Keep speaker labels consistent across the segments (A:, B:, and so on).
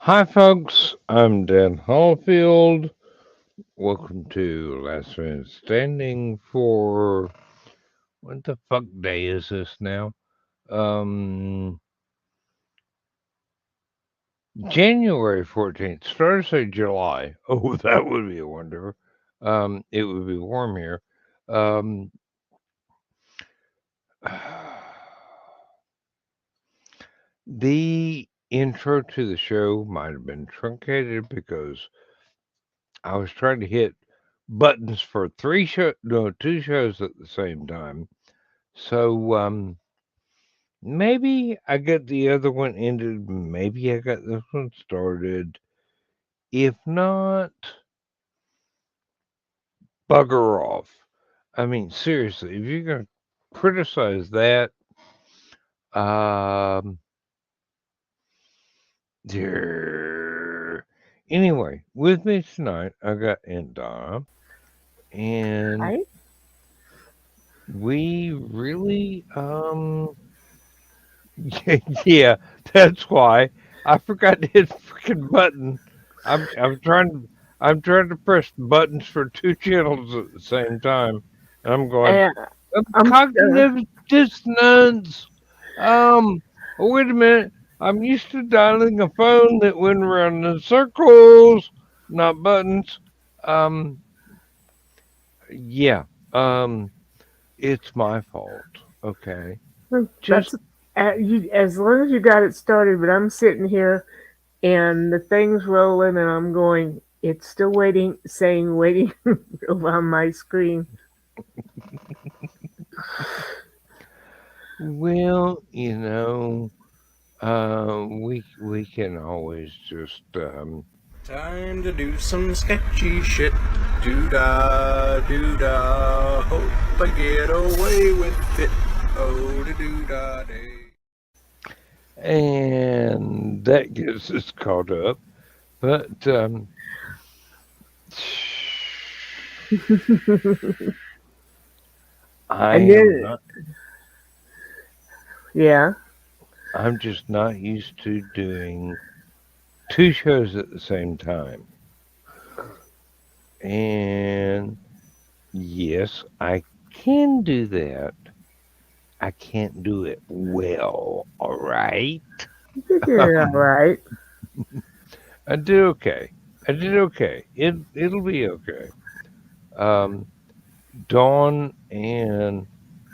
A: Hi, folks. I'm Dan Hollifield. Welcome to Last Man Standing for what the fuck day is this now? Um, January 14th. Start to say July. Oh, that would be a wonder. It would be warm here. Um, the intro to the show might have been truncated because I was trying to hit buttons for two shows at the same time. So maybe I got the other one ended. Maybe I got this one started. If not, bugger off. I mean, seriously, if you're gonna criticize that, um, there. Anyway, with me tonight, I got Aunt Donna, and
B: Right?
A: we really, yeah, that's why I forgot to hit the freaking button. I'm trying to press buttons for two channels at the same time, and I'm going
B: And I'm
A: cognitive dissonance. Wait a minute. I'm used to dialing a phone that went around in circles, not buttons. Um, yeah. Um, it's my fault. Okay. Just
B: that's as long as you got it started. But I'm sitting here and the thing's rolling, and I'm going. It's still waiting, saying waiting on my screen.
A: well, we can always just
C: Time to do some sketchy shit. Doo da, doo da. Hope I get away with it. Oh, da doo da day.
A: and that gets us caught up. But I
B: And
A: am
B: then,
A: not.
B: yeah,
A: I'm just not used to doing two shows at the same time. And yes, I can do that. I can't do it well. All right.
B: you did it all right.
A: I did okay. I did okay. It'll be okay. Um, Dawn and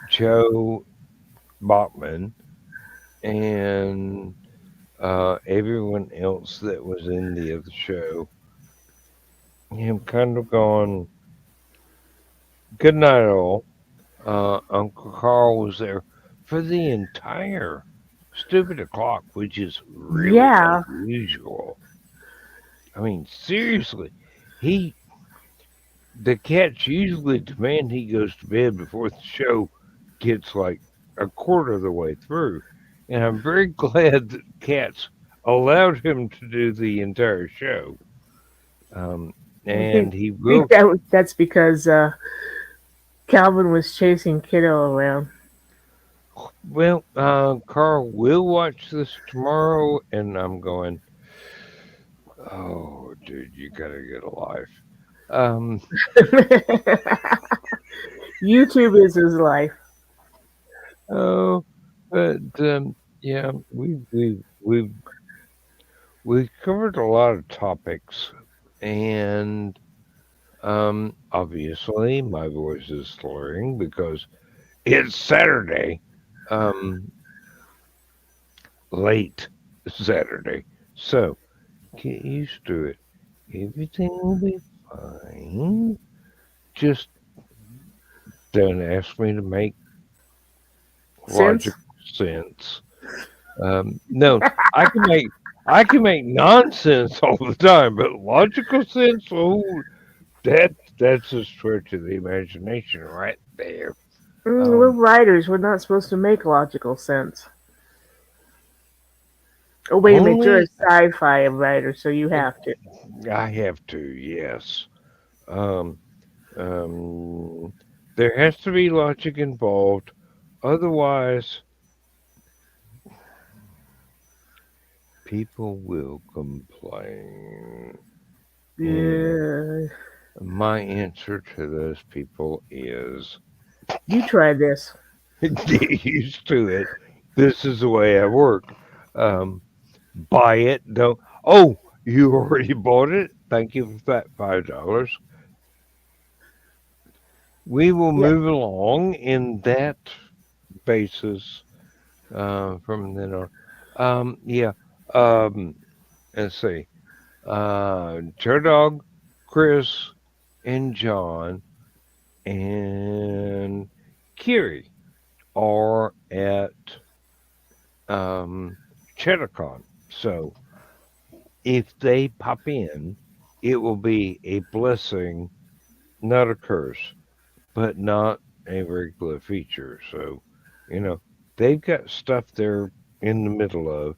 A: Joe Bachman and everyone else that was in the other show, I'm kind of going, good night, all. Uncle Carl was there for the entire stupid o'clock, which is really
B: Yeah,
A: unusual. I mean, seriously, he the cats usually demand he goes to bed before the show gets like a quarter of the way through. And I'm very glad that cats allowed him to do the entire show. Um,
B: I
A: and he
B: think
A: will,
B: that's because Calvin was chasing Kiddo around.
A: well, Carl will watch this tomorrow, and I'm going, oh, dude, you gotta get a life. Um,
B: YouTube is his life.
A: oh, but yeah, we've covered a lot of topics, and obviously my voice is slurring because it's Saturday, um, late Saturday. So get used to it. Everything will be fine. Just don't ask me to make
B: Since
A: logical sense. No, I can make nonsense all the time, but logical sense, oh, that's a stretch of the imagination right there.
B: we're
A: Um,
B: writers, we're not supposed to make logical sense. Oh, wait a minute, you're a
A: only
B: sci-fi writer, so you
A: uh,
B: have to.
A: I have to, yes. Um, um, there has to be logic involved, otherwise people will complain. And
B: Yeah.
A: my answer to those people is
B: You try this.
A: get used to it. This is the way I work. Um, buy it. Don't. Oh, you already bought it? Thank you for that $5. We will
B: Yeah.
A: move along in that basis from then on. Yeah. Um, let's see. Joe Dog, Chris, and John, and Kiri are at um, CheddarCon. So if they pop in, it will be a blessing, not a curse, but not a regular feature. So, you know, they've got stuff they're in the middle of.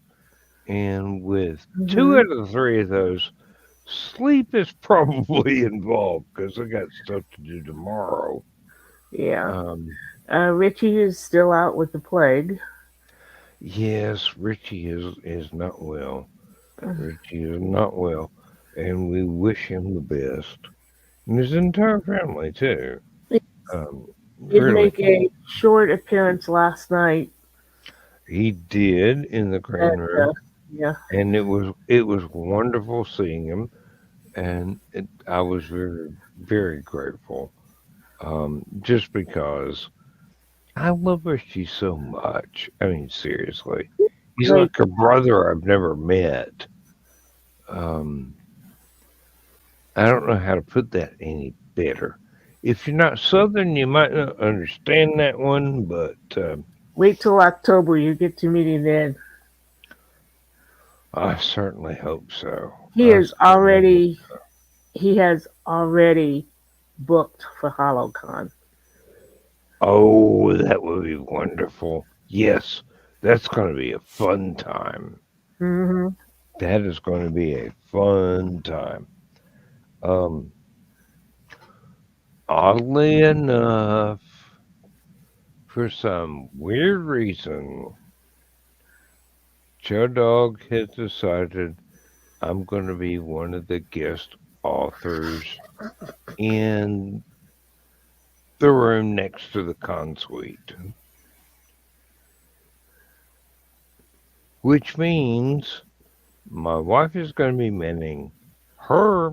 A: And with two
B: Hmm.
A: out of the three of those, sleep is probably involved because I got stuff to do tomorrow.
B: Yeah.
A: Um,
B: Richie is still out with the plague.
A: yes, Richie is not well. Richie is not well, and we wish him the best. And his entire family too.
B: He
A: Um,
B: did
A: really,
B: make a short appearance last night.
A: he did in the green
B: At,
A: room,
B: yeah.
A: and it was wonderful seeing him, and I was very very grateful. Just because I love Richie so much. I mean, seriously, he's
B: Great.
A: like a brother I've never met. Um, I don't know how to put that any better. If you're not Southern, you might not understand that one, but
B: Wait till October. You get to meet him then.
A: I certainly hope so.
B: He
A: I
B: is
A: certainly hope.
B: already. He has already booked for Hallowcon.
A: Oh, that would be wonderful. Yes, that's going to be a fun time.
B: Hmm.
A: That is going to be a fun time. Um, Oddly enough, for some weird reason, Joe Dog has decided I'm going to be one of the guest authors in the room next to the con suite, which means my wife is going to be manning her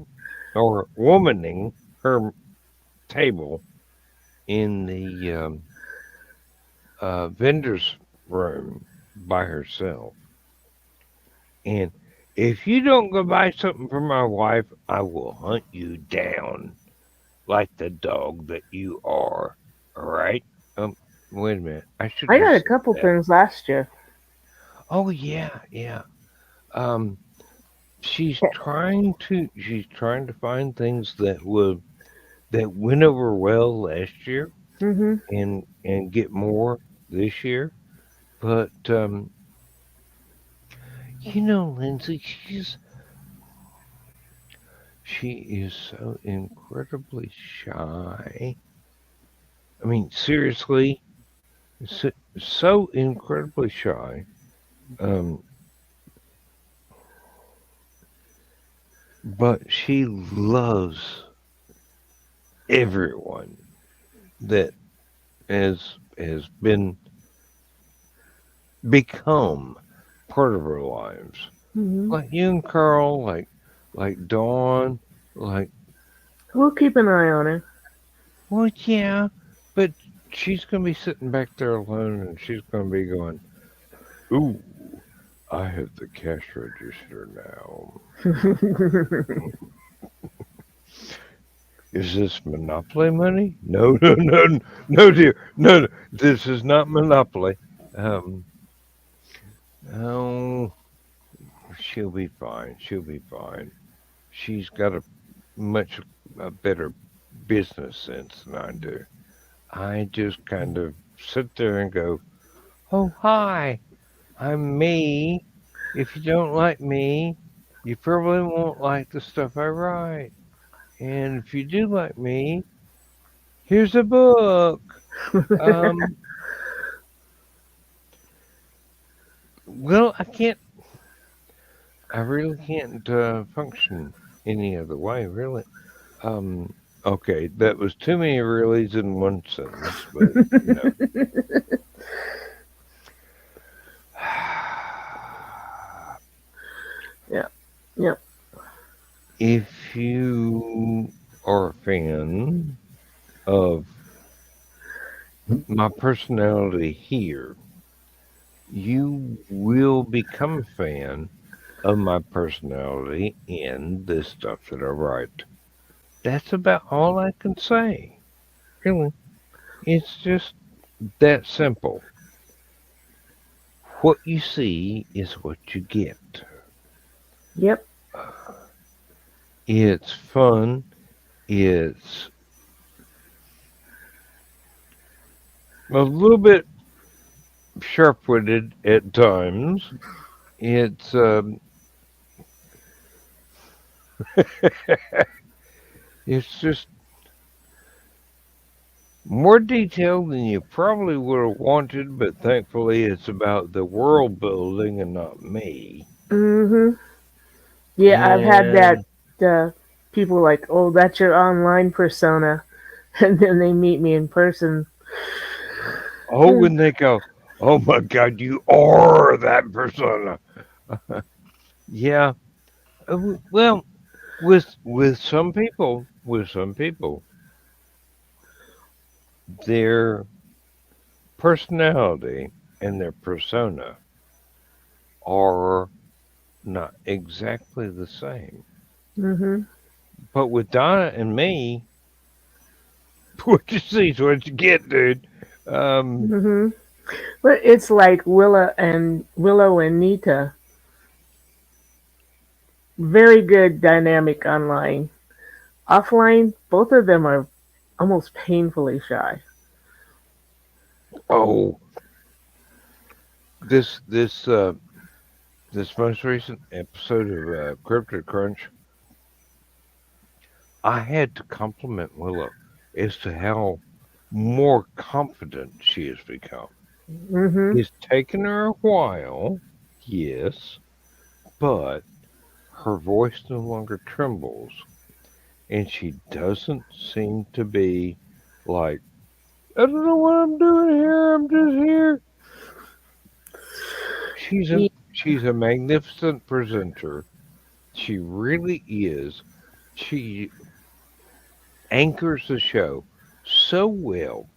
A: or womaning her table in the vendor's room by herself. And if you don't go buy something for my wife, I will hunt you down like the dog that you are. All right? Um, Wait a minute. I
B: I
A: shouldn't have
B: got a
A: said
B: couple
A: that.
B: things last year.
A: Oh yeah, yeah. Um, she's trying to find things that went over well last year
B: Hmm.
A: and get more this year. But Lindsay, she is so incredibly shy. I mean, seriously, so incredibly shy. Um, but she loves everyone that has been become part of our lives.
B: Hmm.
A: Like you and Carl, like Dawn, like
B: We'll keep an eye on her.
A: well, yeah, but she's gonna be sitting back there alone, and she's gonna be going, "Ooh, I have the cash register now. Is this Monopoly money? No, no, no, no, dear, no, no. This is not Monopoly. Um, oh, she'll be fine. She'll be fine. She's got much better business sense than I do. I just kind of sit there and go, "Oh, hi, I'm me. If you don't like me, you probably won't like the stuff I write. And if you do like me, here's a book." Um, well, I can't. I really can't function any other way, really. Um, okay, that was too many reallys in one sentence, but you know.
B: Yeah. Yeah.
A: If you are a fan of my personality here, you will become a fan of my personality in this stuff that I write. That's about all I can say. Really. It's just that simple. What you see is what you get.
B: Yep.
A: It's fun. It's a little bit sharp witted at times. It's it's just more detailed than you probably would have wanted, but thankfully it's about the world building and not me.
B: Mhm. Yeah, I've had that.
A: And
B: Uh, People like, oh, that's your online persona, and then they meet me in person.
A: oh, when they go, oh my God, you are that persona. Yeah. Well, with some people, their personality and their persona are not exactly the same.
B: Mhm.
A: But with Donna and me, what you see is what you get, dude. Um,
B: Mhm. But it's like Willow and Nita. Very good dynamic online. Offline, both of them are almost painfully shy.
A: oh, this most recent episode of Crypto Crunch, I had to compliment Willow as to how more confident she has become.
B: Mhm.
A: It's taken her a while, yes, but her voice no longer trembles, and she doesn't seem to be like, I don't know what I'm doing here. I'm just here. She's a magnificent presenter. She really is. She anchors the show so well,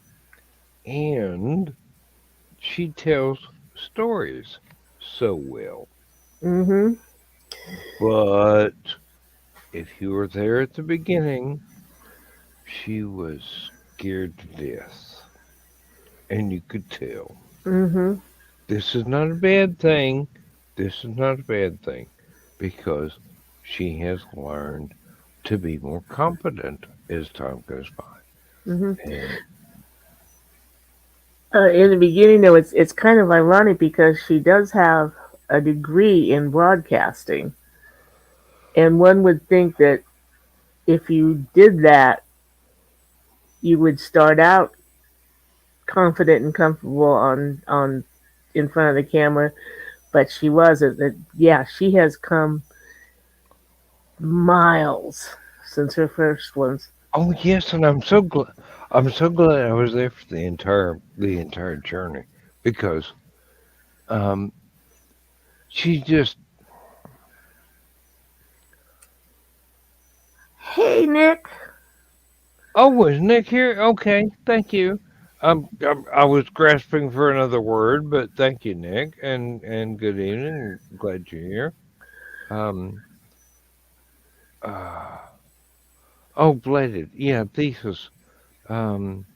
A: and she tells stories so well.
B: Mhm.
A: But if you were there at the beginning, she was scared to death, and you could tell.
B: Mhm.
A: This is not a bad thing. This is not a bad thing because she has learned to be more competent as time goes by.
B: Mhm.
A: And
B: In the beginning, though, it's kind of ironic because she does have a degree in broadcasting, and one would think that if you did that, you would start out confident and comfortable on in front of the camera, but she wasn't. That Yeah, she has come miles since her first ones.
A: oh yes, and I'm so glad I was there for the entire journey because um she just
B: Hey, Nick.
A: oh, was Nick here? Okay, thank you. I was grasping for another word, but thank you, Nick, and good evening. Glad you're here. Um, uh, oh, bladed. Yeah, thesis. Um,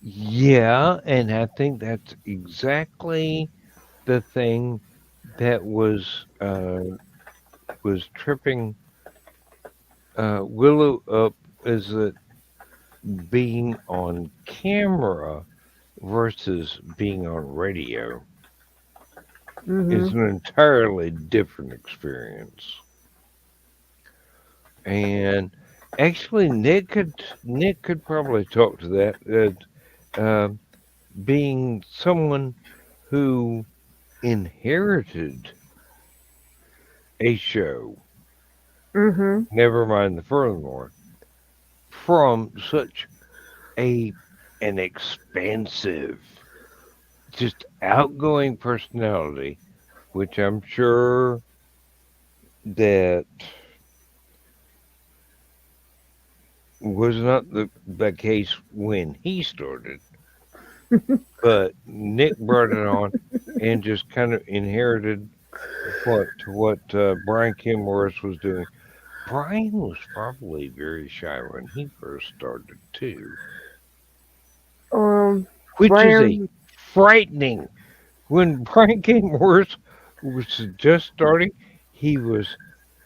A: yeah, and I think that's exactly the thing that was tripping Willow up is that being on camera versus being on radio is
B: Mhm.
A: an entirely different experience. And actually, Nick could probably talk to that. Being someone who inherited a show,
B: Mhm.
A: never mind the furthermore, from such a an expansive, just outgoing personality, which I'm sure that was not the case when he started, but Nick brought it on and just kind of inherited what Brian Kim Morris was doing. Brian was probably very shy when he first started too,
B: Um,
A: which is a
B: Brian,
A: frightening. When Brian Kim Morris was just starting, he was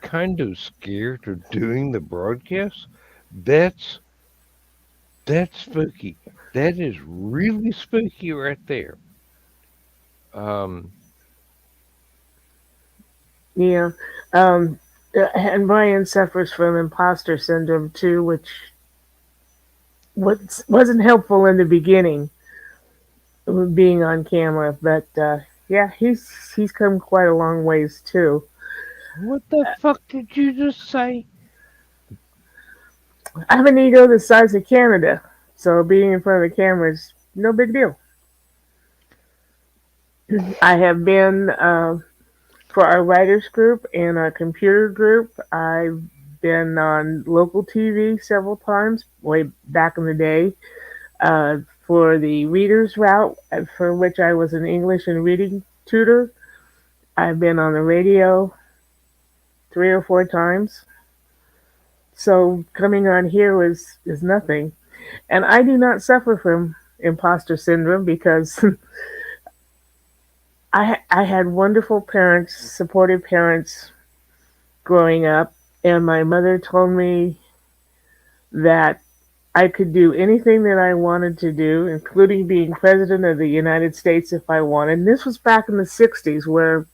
A: kind of scared of doing the broadcast. That's that's spooky. That is really spooky right there. Um,
B: yeah. Um, and Brian suffers from imposter syndrome too, which wasn't helpful in the beginning with being on camera. But yeah, he's come quite a long ways too.
A: what the fuck did you just say?
B: I have an ego the size of Canada, so being in front of the camera is no big deal. I have been for our writers group and our computer group. I've been on local TV several times, way back in the day. For the readers route, for which I was an English and reading tutor, I've been on the radio 3 or 4 times. So coming on here is nothing, and I do not suffer from imposter syndrome because I had wonderful parents, supportive parents growing up, and my mother told me that I could do anything that I wanted to do, including being president of the United States if I wanted. And this was back in the 60s, where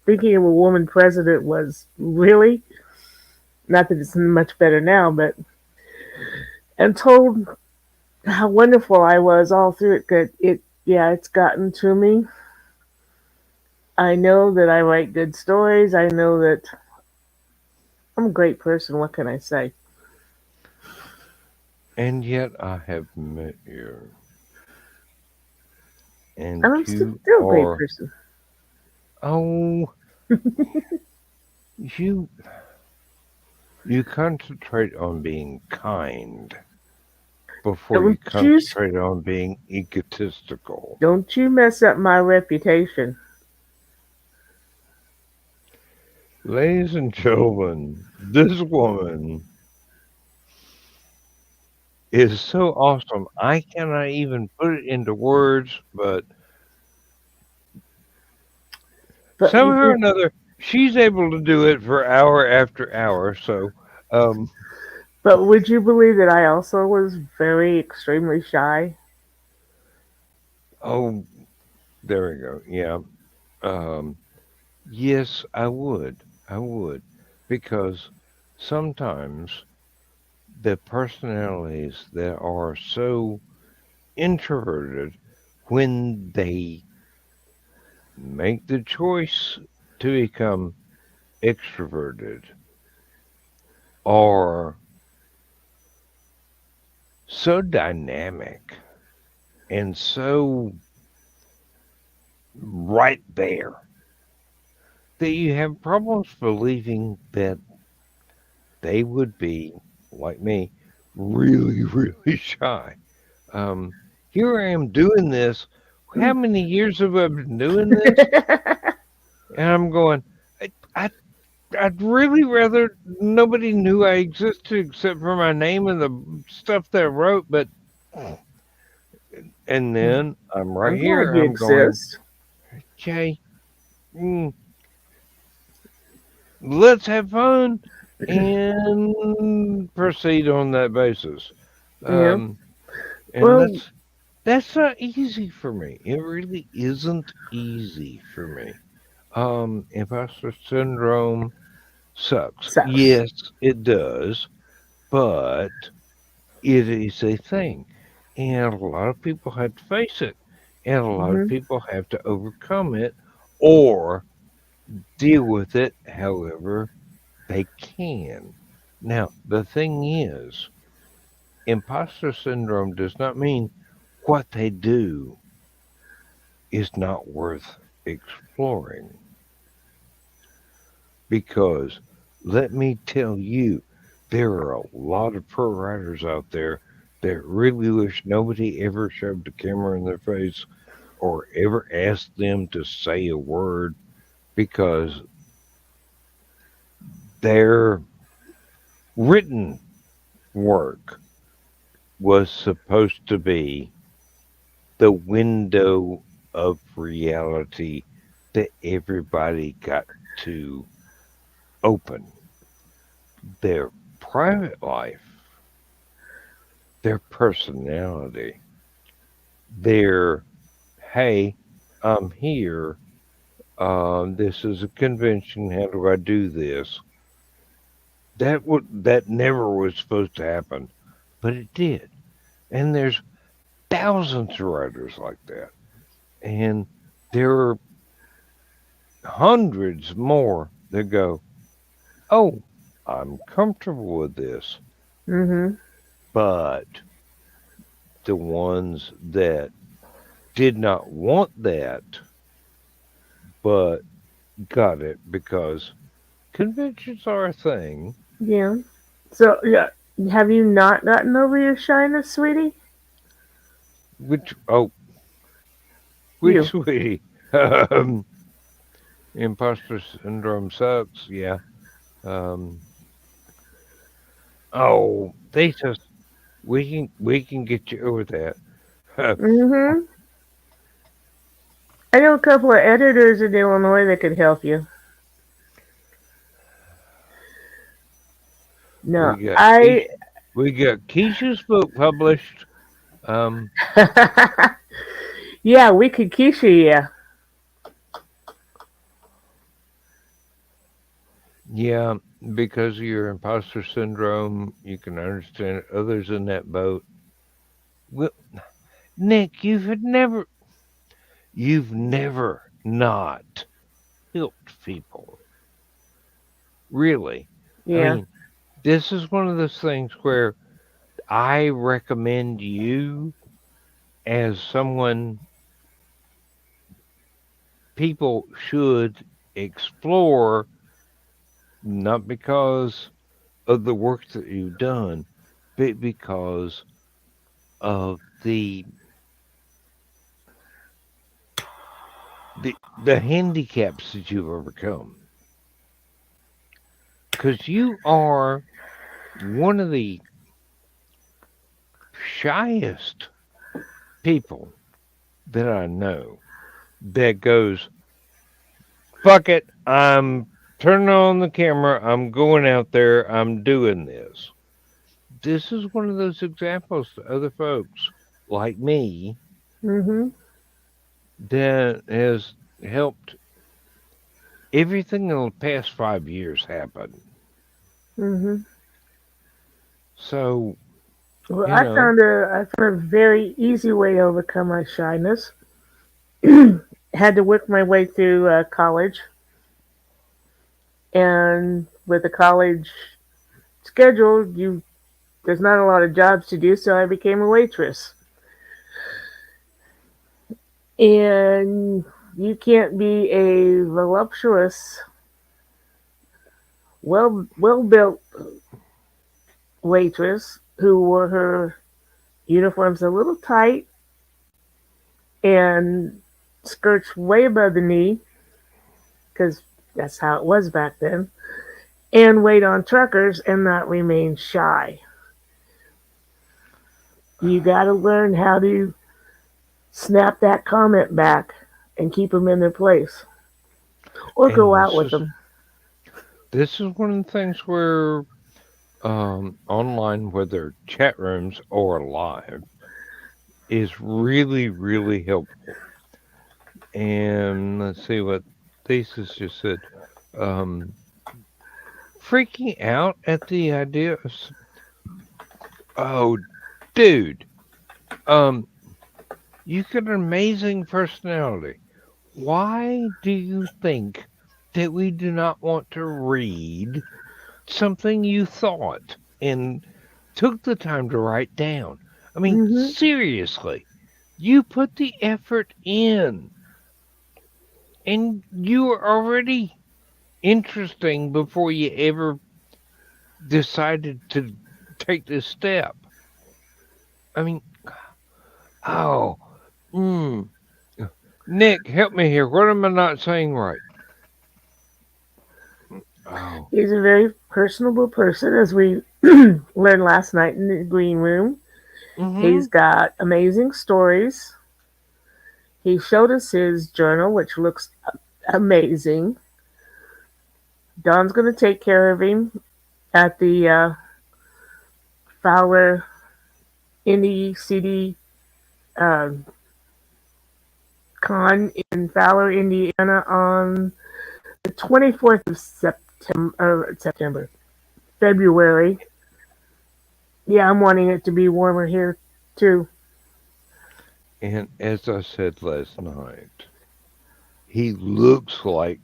B: thinking of a woman president was really, not that it's much better now, but, and told how wonderful I was all through it. That yeah, it's gotten to me. I know that I write good stories. I know that I'm a great person. What can I say?
A: And yet I have met you, and
B: And I'm
A: you
B: still a great
A: are
B: person.
A: oh you you concentrate on being kind before you
B: Don't you
A: concentrate on being egotistical.
B: don't you mess up my reputation.
A: Ladies and gentlemen, this woman is so awesome. I cannot even put it into words, but
B: But
A: somehow or another, she's able to do it for hour after hour. So, um,
B: but would you believe that I also was very extremely shy?
A: oh, there we go. Yeah. Um, yes, I would. I would. Because sometimes the personalities that are so introverted, when they make the choice to become extroverted, are so dynamic and so right there that you have problems believing that they would be, like me, really, really shy. Um, Here I am doing this. How many years have I been doing this? And I'm going, I, I, I'd really rather nobody knew I existed except for my name and the stuff that I wrote. But, and then I'm right
B: I'm glad
A: here.
B: you
A: I'm going,
B: exist.
A: okay, mm, let's have fun and proceed on that basis.
B: Yeah.
A: Um, and
B: Well,
A: that's not easy for me. It really isn't easy for me. Imposter syndrome sucks.
B: sucks.
A: Yes, it does, but it is a thing. And a lot of people have to face it. And a lot of
B: Hmm.
A: people have to overcome it, or deal with it however they can. Now, the thing is, imposter syndrome does not mean what they do is not worth exploring. Because let me tell you, there are a lot of pro writers out there that really wish nobody ever shoved a camera in their face or ever asked them to say a word because their written work was supposed to be the window of reality that everybody got to open. Their private life, their personality, their, hey, I'm here. This is a convention. How do I do this? That never was supposed to happen, but it did. And there's thousands of writers like that, and there are hundreds more that go, "Oh, I'm comfortable with this."
B: Mm-hmm.
A: But the ones that did not want that, but got it because conventions are a thing.
B: Yeah. So, yeah, have you not gotten over your shyness, sweetie?
A: Which oh, which
B: You.
A: sweetie, imposter syndrome sucks. Yeah. Um. Oh, they just we can get you over that.
B: Mm-hmm. I know a couple of editors in Illinois that could help you. No,
A: we got
B: I.
A: we got Keisha's book published. Um.
B: Yeah, we could Keisha you.
A: Yeah, because of your imposter syndrome, you can understand others in that boat. Well, Nick, you've never not helped people. Really. I
B: Yeah.
A: mean, this is one of those things where I recommend you as someone people should explore, not because of the work that you've done, but because of the handicaps that you've overcome. Because you are one of the shyest people that I know that goes, fuck it, I'm turning on the camera, I'm going out there, I'm doing this. This is one of those examples to other folks like me
B: Mm-hmm.
A: that has helped everything in the past 5 years happen.
B: Mm-hmm.
A: So,
B: Well,
A: you know,
B: I found a very easy way to overcome my shyness. Had to work my way through college, and with a college schedule, you there's not a lot of jobs to do, so I became a waitress. And you can't be a voluptuous, well built waitress who wore her uniforms a little tight and skirts way above the knee, because that's how it was back then, and wait on truckers and not remain shy. You got to learn how to snap that comment back and keep them in their place, or
A: and
B: go out
A: this
B: with
A: is
B: them.
A: this is one of the things where online, whether chat rooms or live, is really, really helpful. And let's see what Thesis just said. Um, Freaking out at the idea of, oh, dude, um, you got an amazing personality. Why do you think that we do not want to read something you thought and took the time to write down. I mean,
B: Hmm.
A: seriously, you put the effort in and you were already interesting before you ever decided to take this step. I mean, oh, mm. Nick, help me here. What am I not saying right? Oh,
B: He's a very personable person, as we learned last night in the green room.
A: mm-hmm.
B: He's got amazing stories. He showed us his journal, which looks amazing. Don's going to take care of him at the Fowler Indie CD uh, Con in Fowler, Indiana on the 24th of September, February. Yeah, I'm wanting it to be warmer here too.
A: And as I said last night, he looks like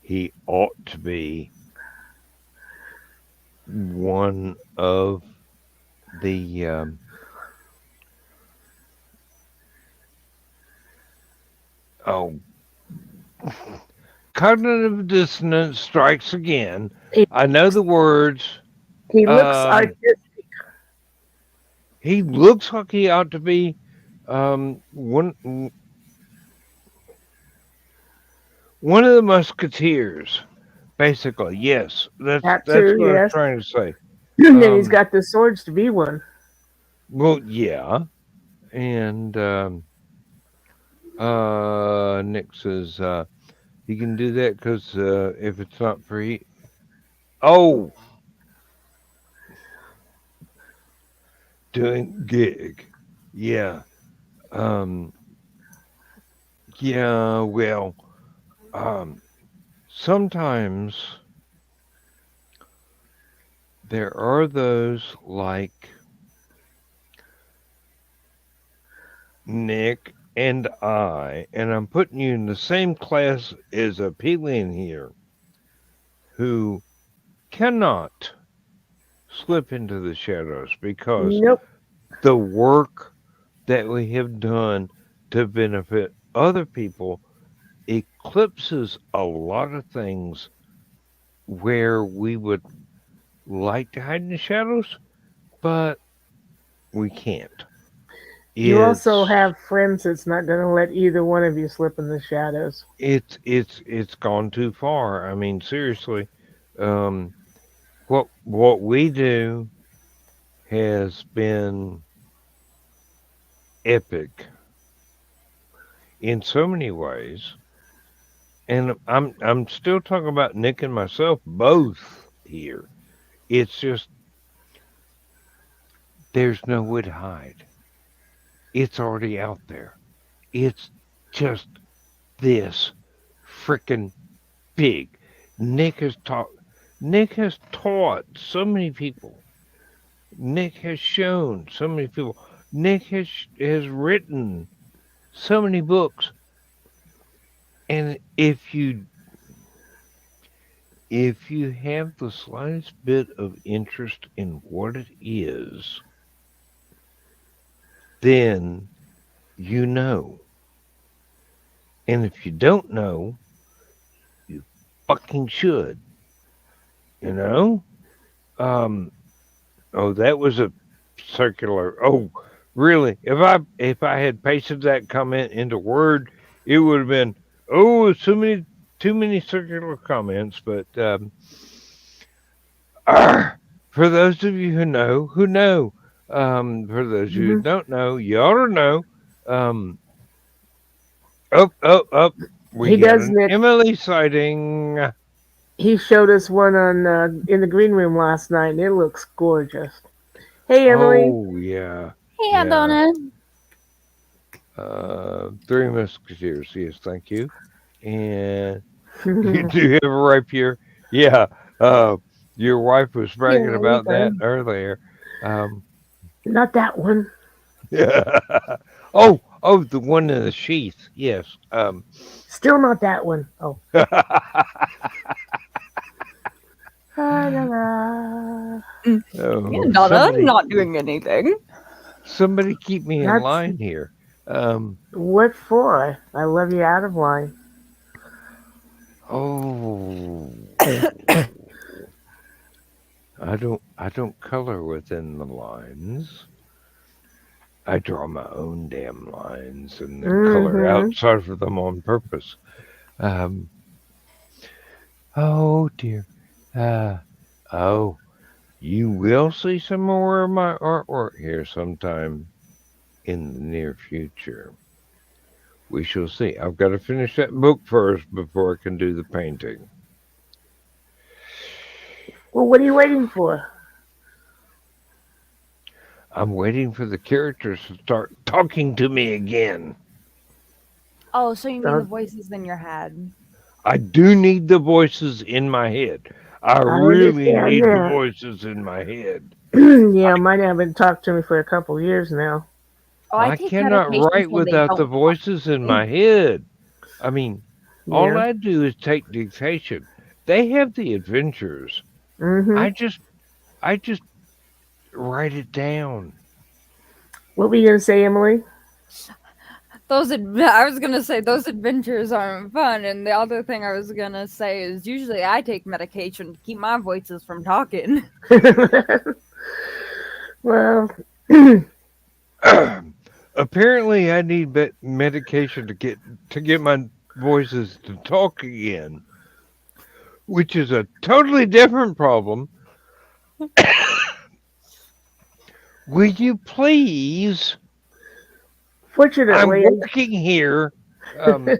A: he ought to be one of the oh, cognitive dissonance strikes again.
B: He,
A: I know the words.
B: he looks
A: Um,
B: artistic.
A: he looks like he ought to be one of the musketeers. Basically, yes,
B: That
A: that's
B: too,
A: what I was
B: yes.
A: trying to say.
B: And then he's
A: Um,
B: got the swords to be one.
A: well, yeah, and Nick says he can do that because if it's not free, oh, doing gig, yeah, um, yeah, well, um, sometimes there are those like Nick and and I'm putting you in the same class as Aphelion here, who cannot slip into the shadows because
B: Nope.
A: the work that we have done to benefit other people eclipses a lot of things where we would like to hide in the shadows, but we can't.
B: You also
A: It's
B: have friends that's not going to let either one of you slip in the shadows.
A: it's gone too far. I mean, seriously, um, what we do has been epic in so many ways, and I'm still talking about Nick and myself both here. It's just there's no way to hide. It's already out there. It's just this freaking big. Nick has taught. Nick has taught so many people. Nick has shown so many people. Nick has written so many books. And if you have the slightest bit of interest in what it is, then you know. And if you don't know, you fucking should. You know? Um oh, that was a circular. Oh, really? If I had pasted that comment into Word, it would have been oh, too many circular comments, but for those of you who know, who know. For those of you who
B: Hmm.
A: don't know, you ought to know. Um, up, up, up. We
B: He
A: got
B: does,
A: an
B: Nick.
A: Emily sighting.
B: He showed us one on in the green room last night, and it looks gorgeous. Hey, Emily.
A: Oh yeah,
D: Hey,
A: yeah.
D: Donna.
A: Three Musketeers. Yes, thank you. And you do have a rapier. Yeah. Uh, your wife was bragging
B: Yeah,
A: about that earlier. Um,
B: not that one.
A: yeah. Oh, Oh, the one in the sheath. Yes.
B: Still not that one. Oh. La, la, la.
D: Yeah,
A: Oh,
D: Donna,
A: somebody,
D: not doing anything.
A: somebody, keep me in
B: That's
A: line here. Um.
B: what for? I love you out of line.
A: Oh. I don't color within the lines. I draw my own damn lines and then color
B: Mm-hmm.
A: outside of them on purpose. Um, oh dear. Uh, oh, you will see some more of my artwork here sometime in the near future. We shall see. I've got to finish that book first before I can do the painting.
B: Well, what are you waiting for?
A: I'm waiting for the characters to start talking to me again.
D: Oh, so you mean the
B: Uh,
D: voices in your head?
A: I do need the voices in my head. I
B: I
A: really
B: understand
A: need the
B: that.
A: voices in my head.
B: Yeah, mine haven't talked to me for a couple years now.
D: Oh, I
A: I
D: take
A: cannot
D: medication
A: write
D: so they
A: without the
D: don't talk
A: voices in
D: to me.
A: my head. I mean, all
B: Yeah.
A: I do is take dictation. They have the adventures.
B: Mm-hmm.
A: I just write it down.
B: What were you gonna say, Emily?
D: I was gonna say those adventures aren't fun, and the other thing I was gonna say is usually I take medication to keep my voices from talking.
B: Well,
A: Apparently, I need medication to get my voices to talk again, which is a totally different problem. Will you please? I'm
B: fortunately,
A: working here. Um,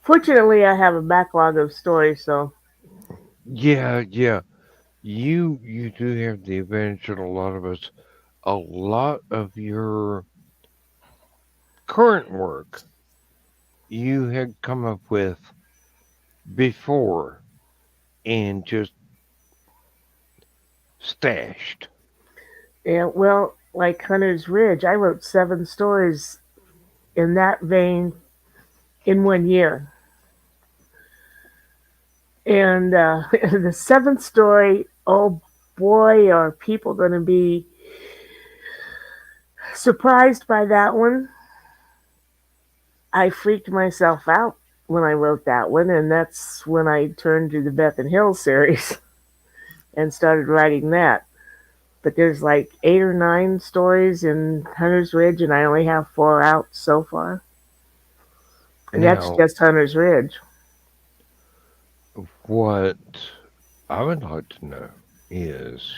B: fortunately, I have a backlog of stories, so
A: yeah, yeah. You do have the advantage that a lot of us, a lot of your current work you had come up with before and just stashed.
B: yeah. Well, like Hunter's Ridge, I wrote 7 stories in that vein in one year, and the seventh story, oh boy, are people going to be surprised by that one. I freaked myself out when I wrote that one, and that's when I turned to the Beth and Hill series and started writing that. But there's like 8 or 9 stories in Hunter's Ridge, and I only have 4 out so far. And that's
A: Now,
B: just Hunter's Ridge.
A: what I would like to know is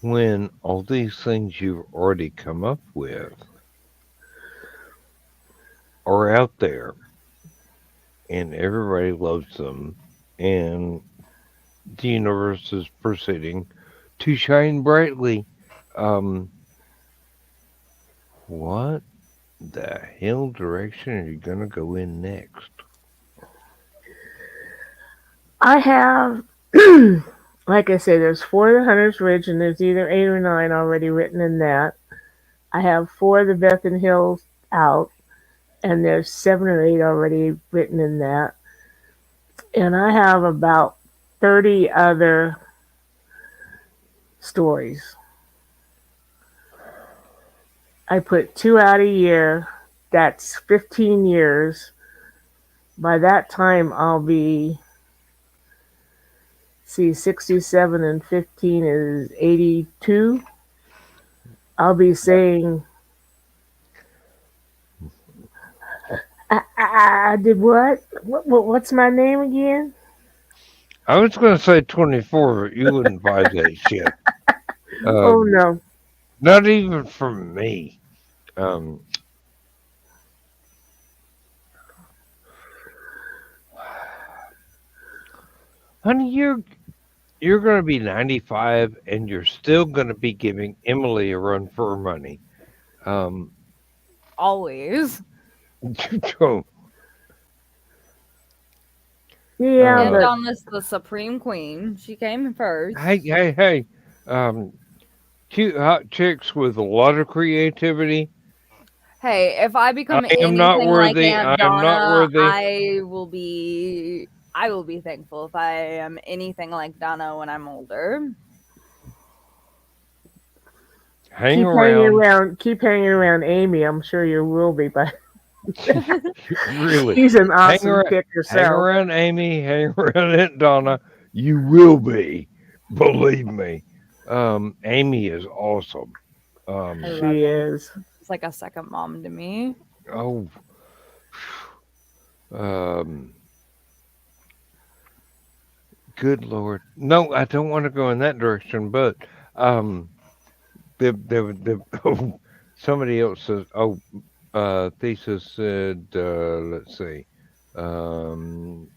A: when all these things you've already come up with are out there and everybody loves them and the universe is proceeding to shine brightly, um, what the hell direction are you going to go in next?
B: I have, like I say, there's 4 of the Hunter's Ridge, and there's either 8 or 9 already written in that. I have 4 of the Beth and Hills out, and there's 7 or 8 already written in that. And I have about 30 other stories. I put 2 out a year. That's 15 years. By that time, I'll be, see, 67 and 15 is 82. I'll be saying, I did what? What's my name again?
A: I was going to say 24, but you wouldn't buy that shit.
B: Oh
A: Um,
B: no.
A: not even from me. Um, honey, you're going to be 95 and you're still going to be giving Emily a run for her money. Um,
D: Always.
A: so,
B: Yeah,
D: And
A: uh,
B: but
D: Donna's the supreme queen. She came first.
A: hey, hey, hey. Um, cute hot chicks with a lot of creativity.
D: Hey, if I
A: I
D: become
A: am not
D: anything like
A: worthy. I
D: Aunt
A: am not
D: Donna,
A: worthy.
D: I will be thankful if I am anything like Donna when I'm older.
A: Hang around.
B: Keep hanging around Amy. I'm sure you will be, but
A: Really.
B: she's an
A: Hang
B: awesome
A: around.
B: chick
A: Hang
B: herself.
A: around Amy. Hang around Aunt Donna. You will be. Believe me. Amy is awesome.
D: I
A: Um,
D: love
B: She
D: Amy.
B: is.
D: It's like a second mom to me.
A: oh, um, good Lord. No, I don't want to go in that direction, but, um, oh, somebody else says, Thesis said, let's see, um,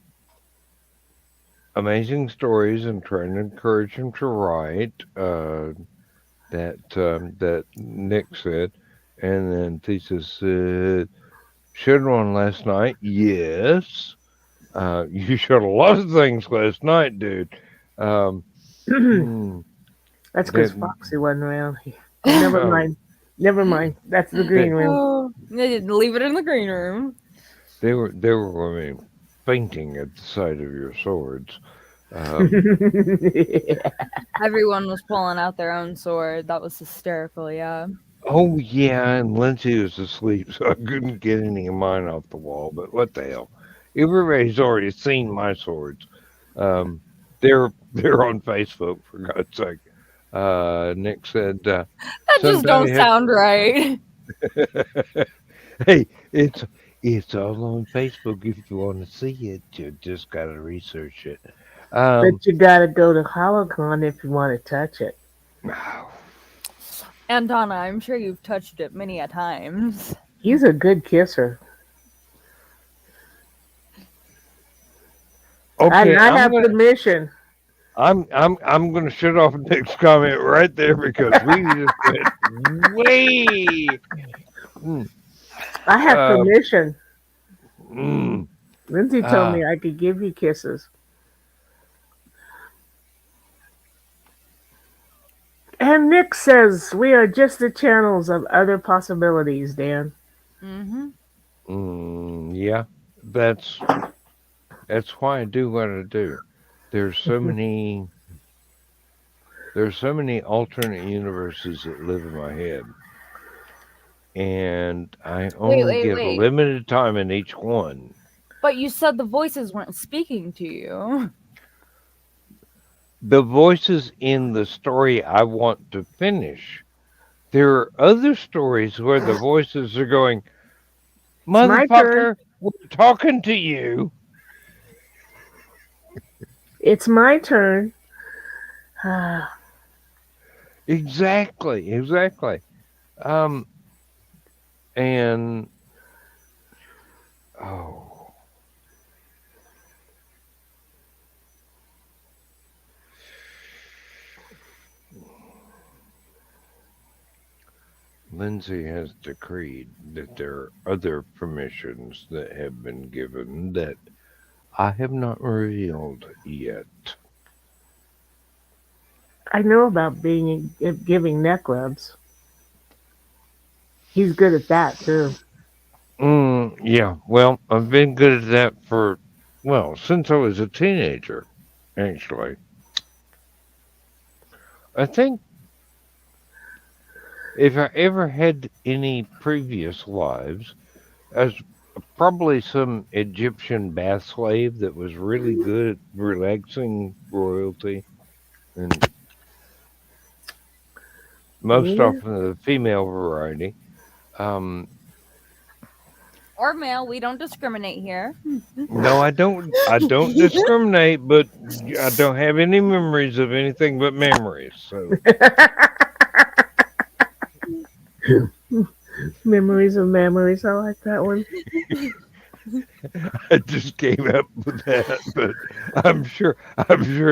A: amazing stories and trying to encourage him to write. That Nick said, and then Thesis said, showed one last night. Yes, you showed a lot of things last night, dude. Um, hmm,
B: That's because
A: that,
B: Foxy wasn't around. Oh, never
A: oh,
B: mind. Never mind. That's the green
A: that
B: room.
D: Oh, they didn't leave it in the green room.
A: they were I mean, fainting at the sight of your swords. Um,
D: Everyone was pulling out their own sword. That was hysterical, yeah.
A: oh yeah, and Lindsay was asleep, so I couldn't get any of mine off the wall. But what the hell? Everybody's already seen my swords. Um, they're on Facebook for God's sake. Nick said
D: That just
A: sometimes
D: don't
A: you have
D: sound right.
A: hey, it's all on Facebook if you want to see it. You just gotta research it. Um,
B: But you gotta go to Hallowcon if you want to touch it.
D: And Donna, I'm sure you've touched it many a times.
B: He's a good kisser. And
A: okay,
B: I have permission.
A: I'm gonna shut off Nick's comment right there because we just went way. Mm,
B: I have
A: uh,
B: permission.
A: mm,
B: Lindsay told
A: uh,
B: me I could give you kisses. And Nick says we are just the channels of other possibilities, Dan.
D: Mm-hmm.
A: yeah, that's that's why I do what I do. There's so many there's so many alternate universes that live in my head, and I
D: Wait,
A: only
D: wait,
A: give a
D: wait.
A: limited time in each one.
D: But you said the voices weren't speaking to you.
A: The voices in the story I want to finish. There are other stories where the voices are going,
B: It's my turn.
A: motherfucker, we're talking to you.
B: It's my turn.
A: Exactly, exactly. Um, and oh, Lindsay has decreed that there are other permissions that have been given that I have not revealed yet.
B: I know about giving neck rubs. He's good at that too.
A: Yeah, well, I've been good at that for, well, since I was a teenager, actually. I think if I ever had any previous lives, as probably some Egyptian bath slave that was really good at relaxing royalty, and most
B: Yeah.
A: often the female variety. Um,
D: Or male, we don't discriminate here.
A: no, I don't. I don't discriminate, but I don't have any memories of anything but memories. So
B: Memories of memories. I like that one.
A: I just came up with that, but I'm sure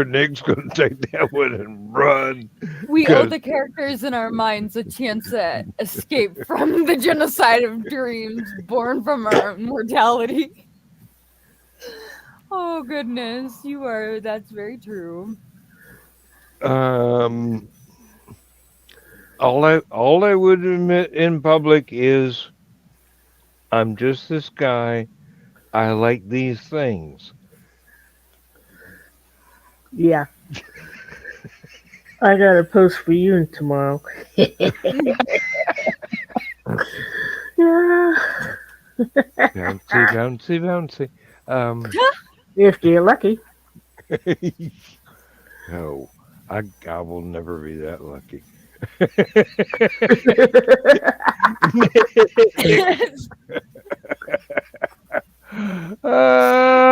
A: Nick's going to take that one and run
D: We owe
A: because
D: the characters in our minds a chance to escape from the genocide of dreams born from our mortality. Oh goodness, that's very true.
A: um All I would admit in public is I'm just this guy. I like these things.
B: Yeah, I got a post for you tomorrow. Yeah,
A: Bouncy, bouncy, bouncy. Um,
B: if you're lucky.
A: no, I will never be that lucky.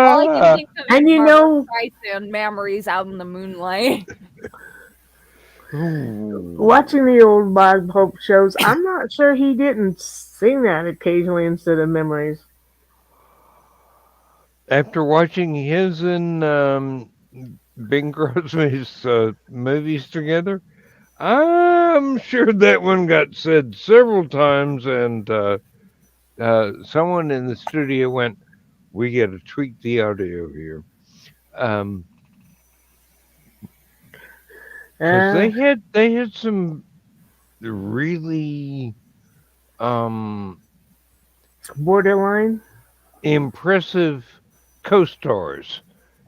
D: All I can
A: Ah,
D: think of is
B: And you
D: Barbara
B: know,
D: Streisand memories out in the moonlight.
A: ooh.
B: watching the old Bob Hope shows, I'm not sure he didn't sing that occasionally instead of memories.
A: After watching his and Bing Crosby's movies together, I'm sure that one got said several times, and someone in the studio went, "We got to tweak the audio here," because
B: Uh,
A: they had some really um,
B: Borderline.
A: impressive co-stars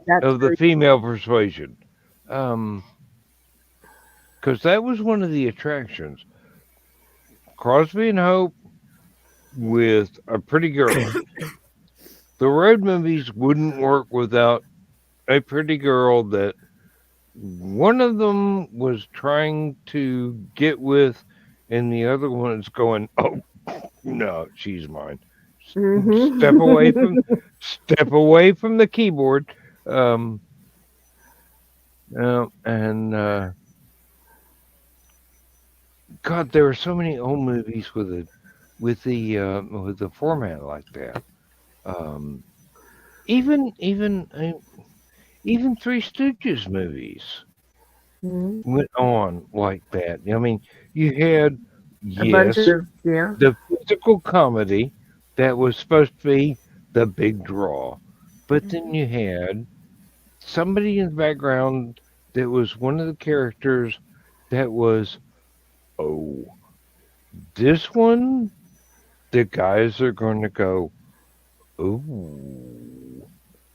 B: That's
A: of the
B: true.
A: female persuasion, because that was one of the attractions. Crosby and Hope with a pretty girl. The road movies wouldn't work without a pretty girl that one of them was trying to get with, and the other one is going, "Oh no, she's mine. Step away
B: Hmm.
A: from, step away from the keyboard." Um, and God, there were so many old movies with the format like that. Um, even Three Stooges movies went on like that. I mean, you had,
B: A bunch
A: yes,
B: of, yeah.
A: the physical comedy that was supposed to be the big draw, but then
D: Mhm.
A: you had somebody in the background that was one of the characters that was, oh, this one, the guys are going to go, ooh,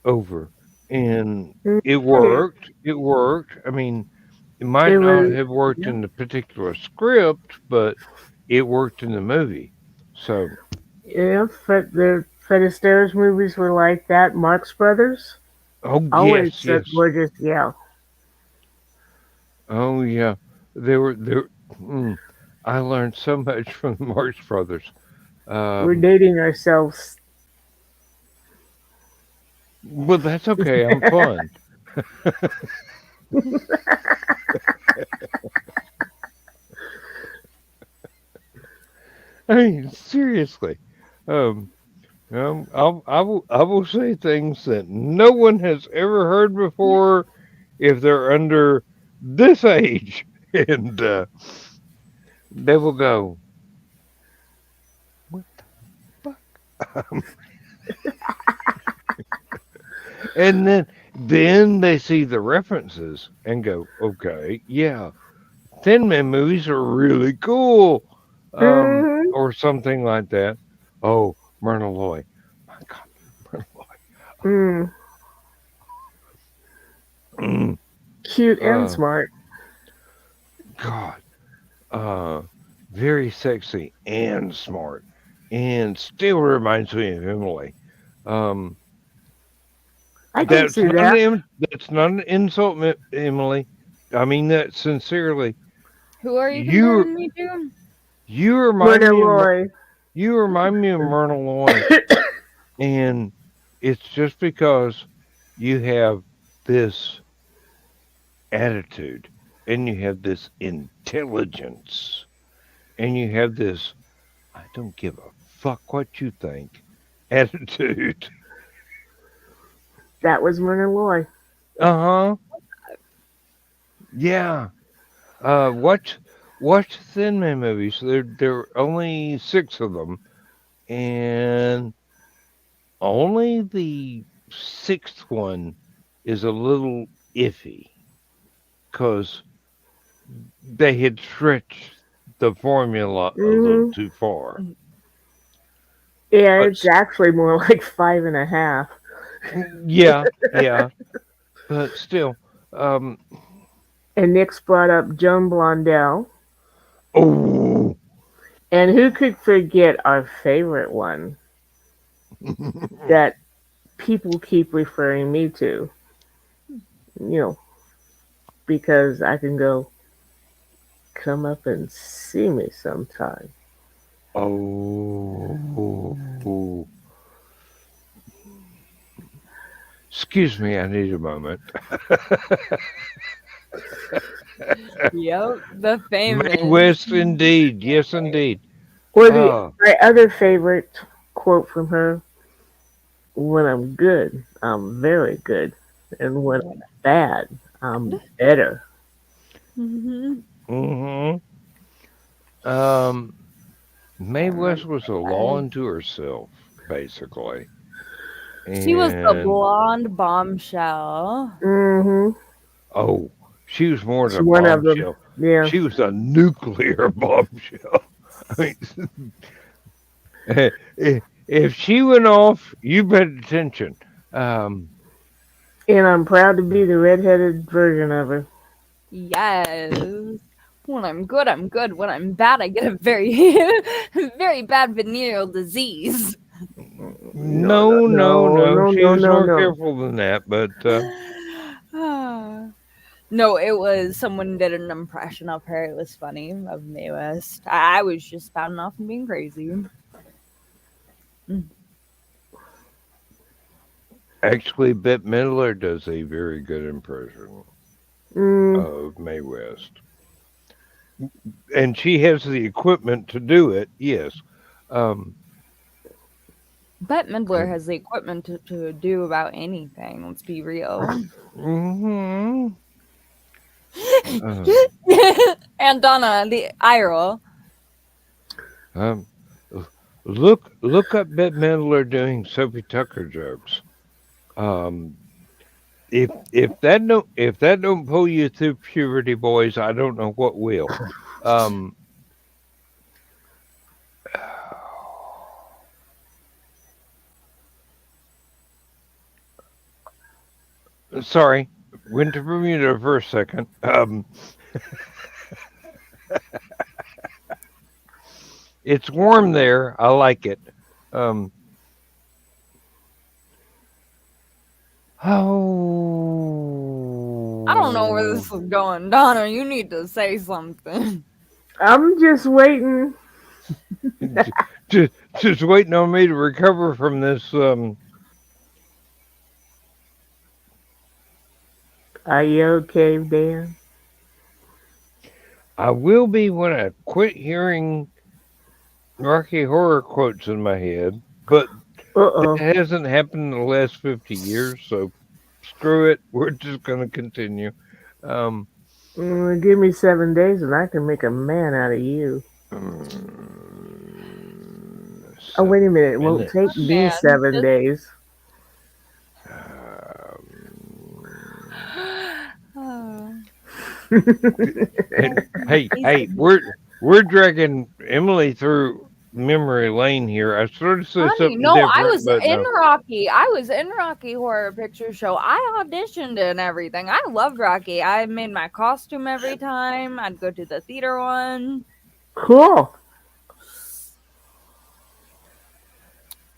A: over. And it
B: Mhm.
A: worked. It worked. I mean, it might
B: It
A: not
B: was,
A: have worked
B: yeah.
A: in the particular script, but it worked in the movie. So,
B: Yeah, the Fred Astaire's movies were like that. Marx Brothers,
A: oh
B: always
A: yes,
B: such
A: yes.
B: gorgeous. Yeah,
A: Oh yeah. There. Mm, I learned so much from the Marx Brothers.
B: we're
A: Um,
B: dating ourselves.
A: well, that's okay. I'm fun. I mean, seriously. Um, I will say things that no one has ever heard before if they're under this age, and they will go, "What the fuck?" And then they see the references and go, "Okay, yeah, Thin Man movies are really cool,"
B: Hmm.
A: or something like that. Oh, Myrna Loy, my God, Myrna
B: Mm,
A: Loy.
B: cute and
A: uh,
B: smart.
A: God, uh, very sexy and smart, and still reminds me of Emily. Um,
B: I can see that.
A: that's not an insult, Emily. I mean that sincerely.
D: Who are you
A: You
D: comparing me to?
A: you remind
B: Mona
A: me of
B: Loy.
A: Myrna Loy, and it's just because you have this attitude, and you have this intelligence, and you have this "I don't give a fuck what you think" attitude.
B: That was Mona Loy.
A: Uh-huh. Yeah. Watch Thin Man movies. There are only 6 of them, and only the 6th one is a little iffy because they had stretched the formula a little
B: Hmm.
A: too far.
B: Yeah,
A: But
B: it's actually more like 5.5.
A: yeah, yeah, but still, um,
B: And Nick's brought up Joan Blondell.
A: oh,
B: And who could forget our favorite one that people keep referring me to? You know, because I can go, come up and see me sometime.
A: oh, excuse me, I need a moment.
D: Yep, the
A: May
D: famous.
A: West, indeed, yes, indeed.
B: Or
A: Ah,
B: my other favorite quote from her: "When I'm good, I'm very good, and when I'm bad, I'm better."
D: Mhm.
A: mm-hmm. Um, May West was a law unto herself, basically,
D: She was the
A: and
D: blonde bombshell.
B: Hmm.
A: oh, she was more
B: It's
A: than a
B: one of them.
A: bombshell.
B: Yeah.
A: She was a nuclear bombshell. I mean, if she went off, you paid attention. Um,
B: And I'm proud to be the redheaded version of her.
D: Yes. When I'm good, I'm good. When I'm bad, I get a very, very bad venereal disease.
B: No, no,
A: no, no,
B: no,
A: no.
B: no,
A: She
B: no,
A: was
B: no,
A: more
B: no.
A: careful than that, but
D: Ah. No, it was someone did an impression of her. It was funny of Mae West. I was just spouting off and being crazy. Mm.
A: actually, Bette Midler does a very good impression
B: Mm,
A: of Mae West, and she has the equipment to do it. Yes. Um,
D: Bette Midler has the equipment to do about anything. Let's be real.
A: hmm um,
D: And Donna, the eye roll.
A: um, look up Bette Midler doing Sophie Tucker jokes. Um, if that don't pull you through puberty, boys, I don't know what will. Um, sorry, went to Bermuda for a second. It's warm there. I like it. Um,
D: I don't know where
A: oh,
D: this is going. Donna, you need to say something.
B: I'm just waiting.
A: just waiting on me to recover from this.
B: Are you okay, Dan?
A: I will be when I quit hearing Rocky Horror quotes in my head, but
B: Uh-oh.
A: that hasn't happened in the last 50 years, so screw it. We're just going to continue. Um,
B: Give me 7 days and I can make a man out of you. Oh, wait a
A: 7
B: minute. It won't take
A: minutes.
B: me
D: Man,
B: 7 days.
A: Um,
D: just
A: hey, we're dragging Emily through memory lane here. I started to say
D: Honey,
A: something
D: no, I
A: different,
D: was
A: but
D: in
A: no.
D: Rocky. I was in Rocky Horror Picture Show. I auditioned and everything. I loved Rocky. I made my costume every time. I'd go to the theater one.
B: Cool.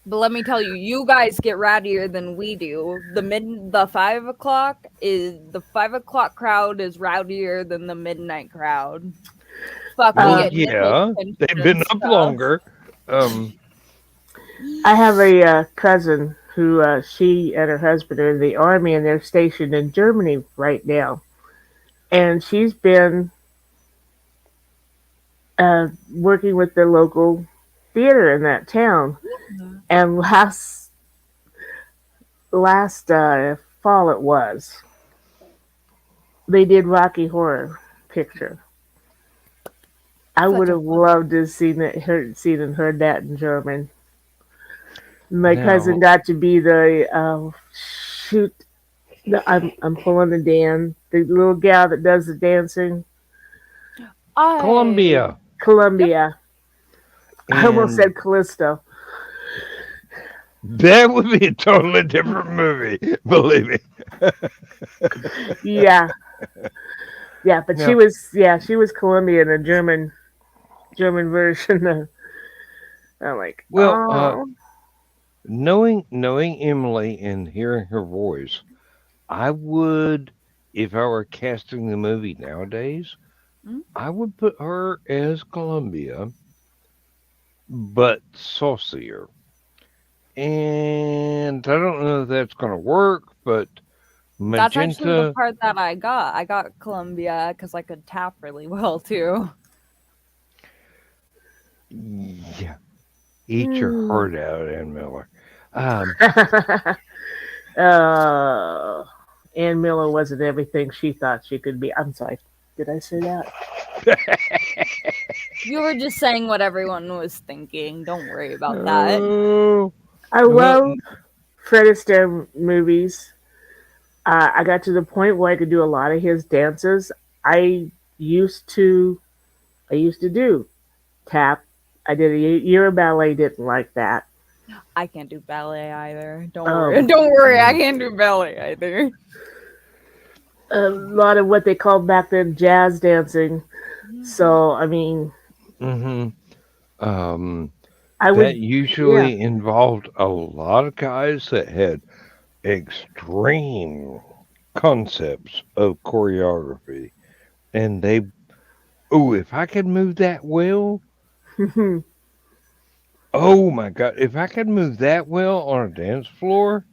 D: But let me tell you, you guys get rowdier than we do. The 5 o'clock crowd is rowdier than the midnight crowd. Fuck, we
A: Well,
B: Uh,
D: get nip
A: yeah,
D: extension
A: they've
D: and
A: been up
D: stuff.
A: longer. Um,
B: I have a cousin who she and her husband are in the army and they're stationed in Germany right now. And she's been working with the local theater in that town. And last fall it was, they did Rocky Horror Picture. I would
D: Such a
B: have
D: fun.
B: loved to have seen and heard that in German. My cousin
A: now,
B: got to be the shoot. I'm pulling the Dan, the little gal that does the dancing.
D: I
A: Columbia.
D: Yep.
B: Columbia. I almost
A: And
B: said Callisto.
A: that would be a totally different movie, believe me.
B: Yeah, yeah, but
A: Now,
B: she was Columbia in a German version. I'm like,
A: well,
B: oh.
A: knowing Emily and hearing her voice, I would, if I were casting the movie nowadays,
D: Mm,
A: I would put her as Columbia, but saucier. And I don't know if that's going to work, but
D: that's actually the
A: magenta,
D: part that I got. I got Columbia because I could tap really well too.
A: yeah, eat your
B: Hmm.
A: heart out, Ann Miller. Um,
B: uh, Ann Miller wasn't everything she thought she could be. I'm sorry. Did I say that?
D: You were just saying what everyone was thinking. Don't worry about that.
A: oh,
B: I
A: well,
B: love Fred Astaire movies. I got to the point where I could do a lot of his dances. I used to, I used to do tap. I did a year of ballet. Didn't like that.
D: I can't do ballet either. Don't worry.
B: Um,
D: Don't worry. I
A: mm,
D: can't do ballet either.
B: a lot of what they called back then jazz dancing. So I mean,
A: mhm. Um,
B: I
A: that
B: would, yeah.
A: usually involved a lot of guys that had extreme concepts of choreography. And they, oh, if I could move that well, oh my God, if I could move that well on a dance floor,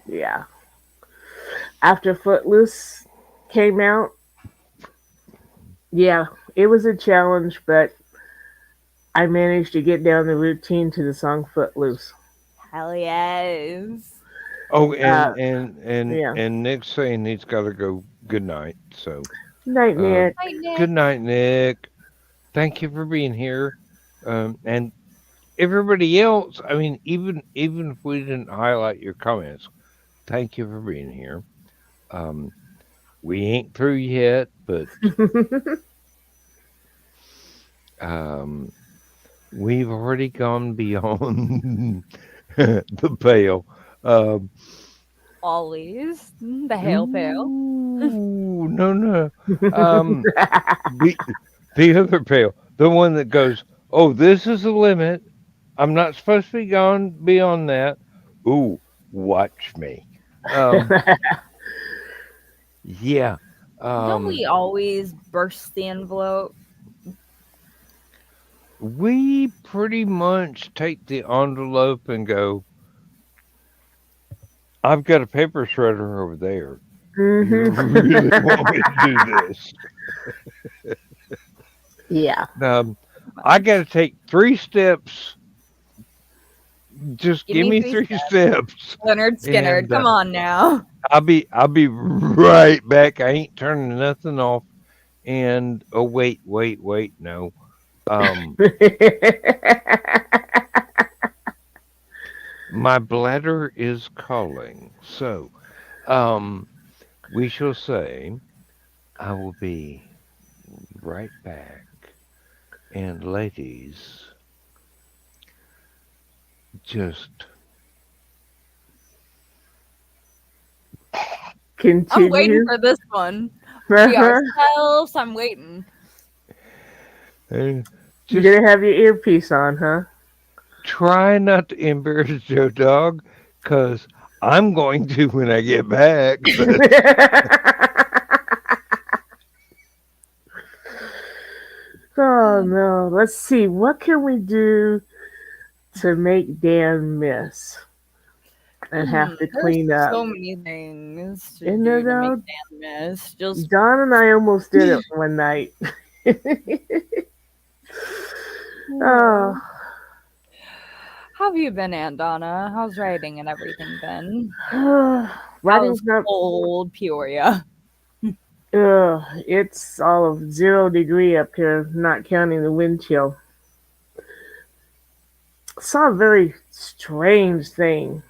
B: Yeah. After Footloose came out, yeah, it was a challenge, but I managed to get down the routine to the song Footloose.
D: Hell yes.
A: oh,
B: Uh, yeah.
A: and Nick's saying he's got to go. Good night. So,
B: Night, Nick.
D: Night,
A: good
D: Nick.
A: night, Nick. Thank you for being here. And everybody else, I mean, even if we didn't highlight your comments, thank you for being here. Um, we ain't through yet, but um, we've already gone beyond the pale. Um,
D: Always. The hail pale.
A: ooh, no, no. Um, the the other pale, the one that goes, oh, this is the limit. I'm not supposed to be gone beyond that. Ooh, watch me. Um, yeah.
D: Don't
A: Um,
D: we always burst the envelope?
A: we pretty much take the envelope and go, I've got a paper shredder over there. You
B: Hmm.
A: really want me to do this?
B: Yeah.
A: Um, I got to take 3 steps. Just
D: Give
A: give
D: me
A: me
D: three
A: three
D: steps.
A: steps,
D: Leonard Skinner.
A: and
D: Come on now.
A: I'll be right back. I ain't turning nothing off. And oh wait, no. Um, my bladder is calling. So, um, we shall say I will be right back. And ladies, just
D: I'm waiting
B: Continue.
D: for this one. We
B: Uh-huh.
D: ourselves. I'm waiting.
A: uh,
B: You
A: just
B: didn't have your earpiece on, huh?
A: try not to embarrass Joe Dog, cause I'm going to when I get back. But
B: Oh no. Let's see. What can we do to make Dan miss and have to
D: There's
B: clean up?
D: so many things to
B: Isn't there
D: do to make
B: though?
D: Dan miss. Just
B: Don and I almost did it one night. Oh,
D: how have you been, Aunt Donna? How's writing and everything been?
B: writing's
D: How's
B: not.
D: old Peoria?
B: It's all of 0 degree up here, not counting the wind chill. Saw a very strange thing.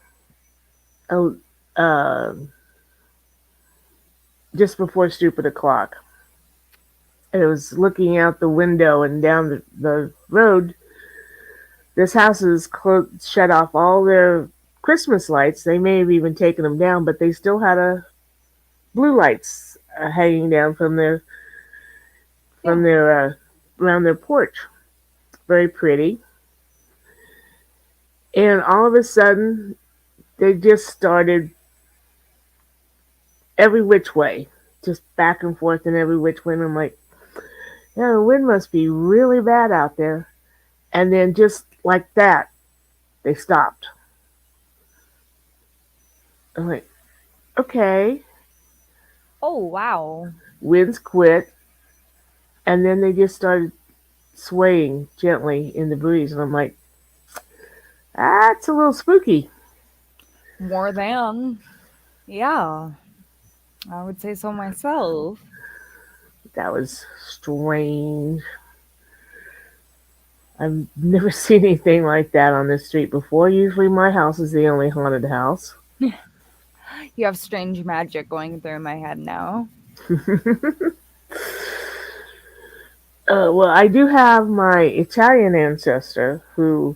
B: Oh, uh, just before stupid o'clock. and it was looking out the window and down the road. This house is shut off all their Christmas lights. They may have even taken them down, but they still had a blue lights hanging down
D: Yeah.
B: from their around their porch. Very pretty. And all of a sudden, they just started every which way, just back and forth and every which way. And I'm like, yeah, the wind must be really bad out there. And then just like that, they stopped. I'm like, okay,
D: Oh, wow.
B: winds quit, and then they just started swaying gently in the breeze. And I'm like, that's a little spooky.
D: More than. Yeah. I would say so myself.
B: That was strange. I've never seen anything like that on this street before. Usually my house is the only haunted house.
D: You have strange magic going through my head now.
B: Well, I do have my Italian ancestor who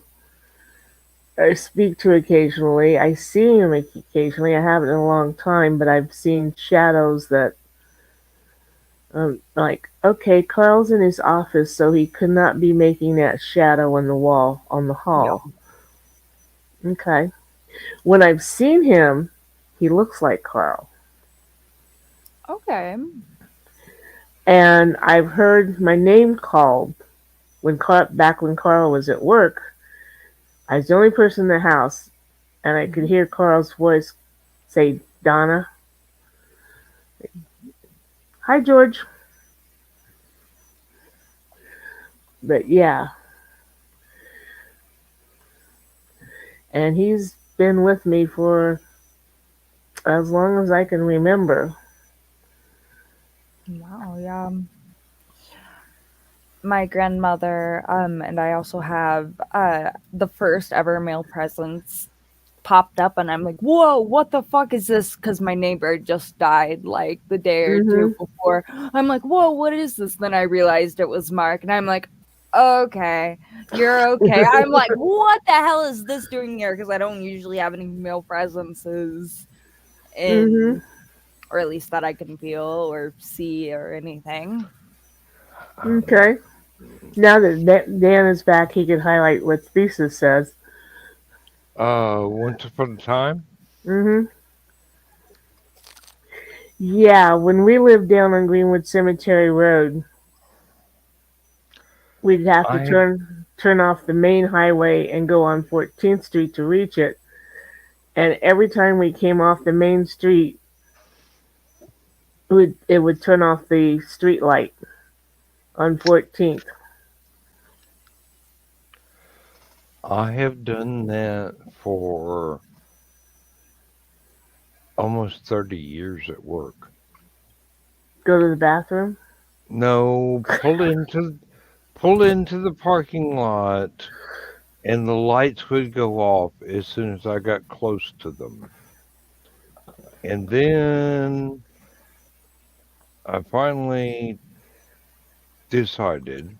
B: I speak to occasionally. I see him occasionally. I haven't in a long time, but I've seen shadows that, like, okay, Carl's in his office, so he could not be making that shadow on the wall on the
D: Yeah.
B: hall. Okay. When I've seen him, he looks like Carl.
D: Okay.
B: And I've heard my name called back when Carl was at work. I was the only person in the house, and I could hear Carl's voice say, Donna. Hi, George. But yeah, and he's been with me for as long as I can remember.
D: Wow, yeah. My grandmother, and I also have the first ever male presence popped up, and I'm like, whoa, what the fuck is this? Because my neighbor just died like the day or two
B: Hmm.
D: before. I'm like, whoa, what is this? Then I realized it was Mark, and I'm like, okay, you're okay. I'm like, what the hell is this doing here? Because I don't usually have any male presences
B: Hmm.
D: in, or at least that I can feel or see or anything.
A: Um,
B: Okay. Now that Dan is back, he can highlight what thesis says.
A: Once upon a time,
B: Hmm. Yeah, when we lived down on Greenwood Cemetery Road, we'd have to
A: I have
B: turn off the main highway and go on 14th Street to reach it. And every time we came off the main street, it would turn off the street light on 14th.
A: I have done that for almost 30 years at work.
B: Go to the bathroom.
A: No, pull into the parking lot, and the lights would go off as soon as I got close to them. And then I finally decided,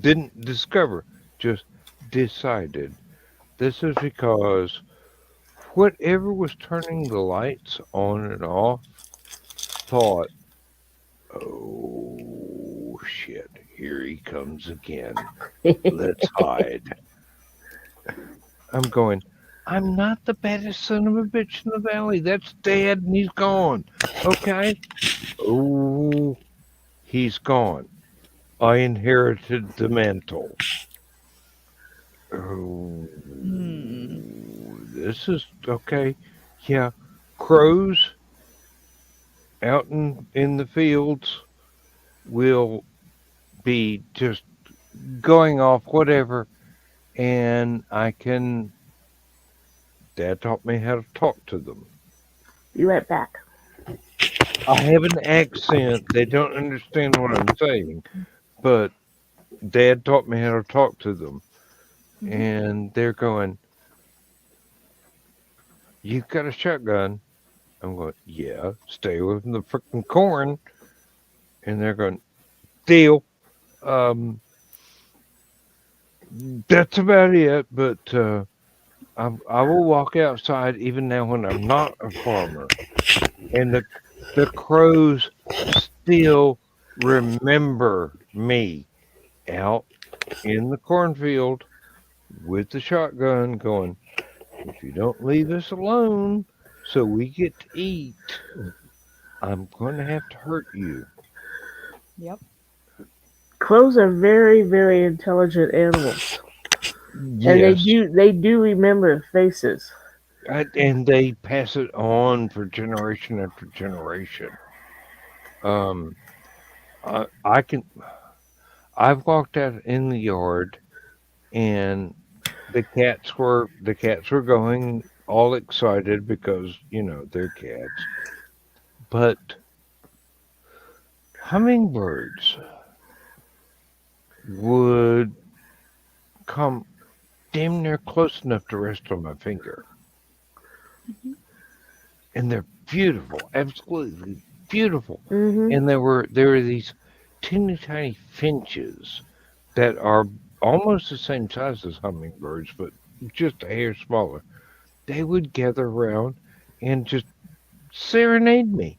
A: didn't discover, just decided. This is because whatever was turning the lights on and off thought, oh shit, here he comes again. Let's hide. I'm going, I'm not the baddest son of a bitch in the valley. That's Dad, and he's gone. Okay? Oh, he's gone. I inherited the mantle. Oh,
D: Hmm.
A: this is okay. Yeah, crows out in the fields will be just going off, whatever, and I can. Dad taught me how to talk to them.
B: Be right back.
A: I have an accent. They don't understand what I'm saying, but Dad taught me how to talk to them,
D: Mhm.
A: and they're going, "You've got a shotgun." I'm going, "Yeah, stay away from the freaking corn." And they're going, Still, um, that's about it. But I will walk outside even now when I'm not a farmer, and the crows still remember me out in the cornfield with the shotgun going, if you don't leave us alone so we get to eat, I'm going to have to hurt you.
D: Yep.
B: Crows are very, very intelligent animals, and
A: Yes.
B: they do remember faces.
A: And they pass it on for generation after generation. Um, I can, I've walked out in the yard and the cats were going all excited because, they're cats. But hummingbirds would come damn near close enough to rest on my finger. And they're beautiful, absolutely beautiful.
B: Hmm.
A: And there were these teeny tiny finches that are almost the same size as hummingbirds, but just a hair smaller. They would gather around and just serenade me.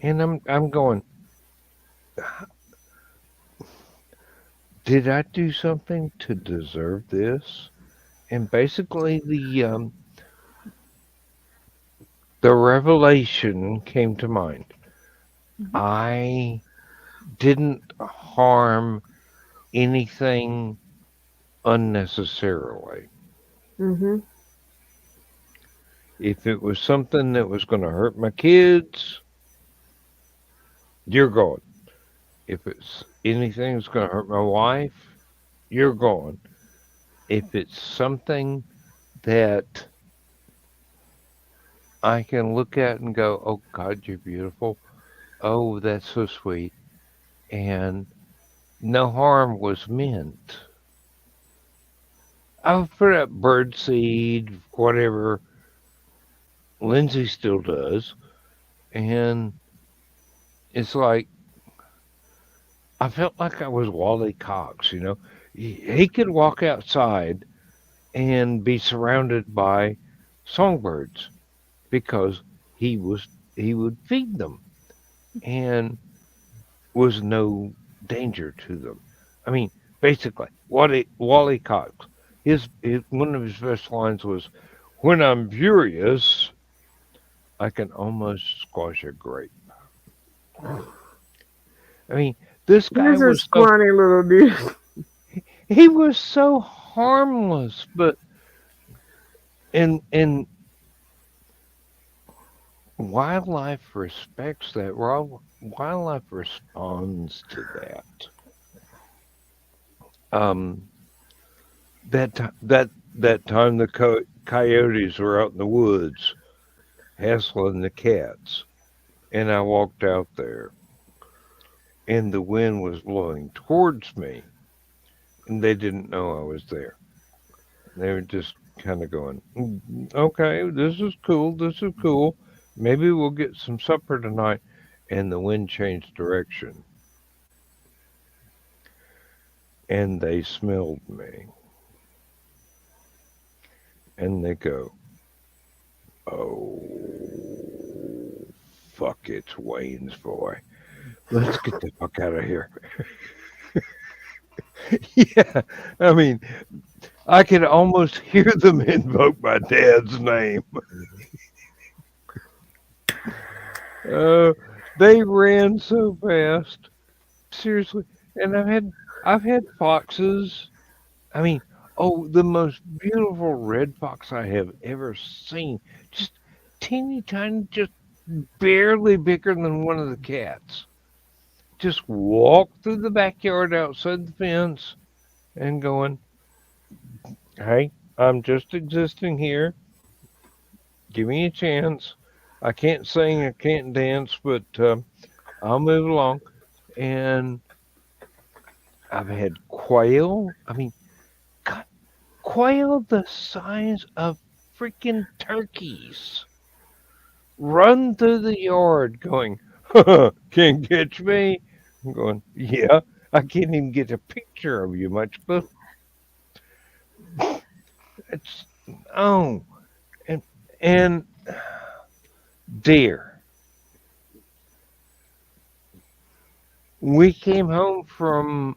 A: And I'm going, did I do something to deserve this? And basically the revelation came to mind.
D: Hmm.
A: I didn't harm anything unnecessarily.
B: Hmm.
A: If it was something that was going to hurt my kids, you're gone. If it's anything that's going to hurt my wife, you're gone. If it's something that I can look at and go, oh God, you're beautiful. Oh, that's so sweet. And no harm was meant. I've put up bird seed, whatever. Lindsay still does. And it's like, I felt like I was Wally Cox. He could walk outside and be surrounded by songbirds because he would feed them and was no danger to them. I mean, basically, Wally Cox. His one of his best lines was, "When I'm furious, I can almost squash a grape." I mean, this guy
B: He's a
A: was so
B: scrawny little dude.
A: he was so harmless, but and wildlife respects that. Wildlife responds to that. Um, that time the coyotes were out in the woods hassling the cats, and I walked out there, and the wind was blowing towards me, and they didn't know I was there. They were just kind of going, okay, this is cool. This is cool. Maybe we'll get some supper tonight." And the wind changed direction, and they smelled me, and they go, "Oh, fuck, it's Wayne's boy. Let's get the fuck out of here." Yeah, I mean, I could almost hear them invoke my dad's name. Uh, they ran so fast, seriously. And I've had foxes. I mean, oh, the most beautiful red fox I have ever seen. Just teeny tiny, just barely bigger than one of the cats. Just walk through the backyard outside the fence and going, "Hey, I'm just existing here. Give me a chance. I can't sing, I can't dance, but I'll move along." And I've had quail. I mean, God, quail the size of freaking turkeys run through the yard going, "Can't catch me." I'm going, yeah. I can't even get a picture of you much, but it's oh, and and dear, we came home from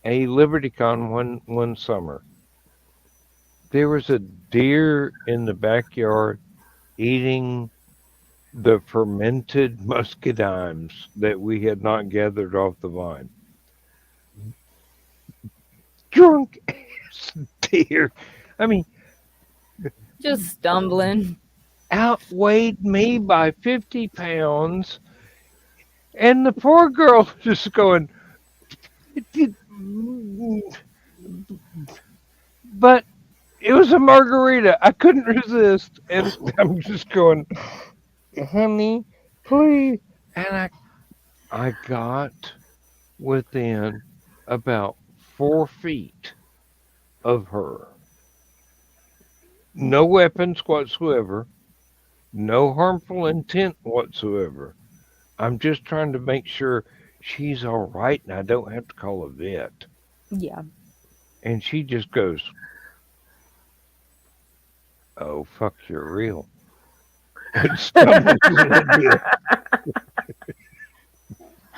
A: a LibertyCon one summer. There was a deer in the backyard eating the fermented muscadimes that we had not gathered off the vine. Drunk ass deer. I mean,
D: Just stumbling.
A: outweighed me by 50 pounds, and the poor girl just going, but it was a margarita. I couldn't resist. And I'm just going, honey, please. And I got within about 4 feet of her. No weapons whatsoever, no harmful intent whatsoever. I'm just trying to make sure she's all right and I don't have to call a vet.
D: Yeah.
A: And she just goes, oh, fuck, you're real. And stumbles a little bit.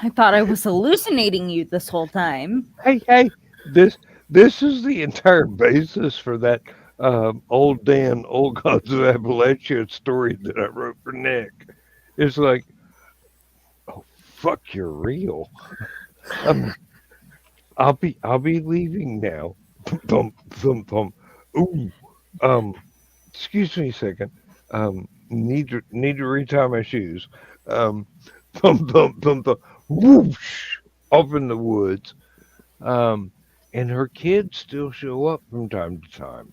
D: I thought I was hallucinating you this whole time.
A: Hey, this is the entire basis for that old Dan, Old Gods of Appalachia story that I wrote for Nick. It's like, oh, fuck, you're real. Um, I'll be leaving now. Thump, thump, thump. Ooh, um, excuse me a second. Need to retie my shoes. Um, thump, thump, thump, thump. Whoosh, off in the woods. Um, and her kids still show up from time to time.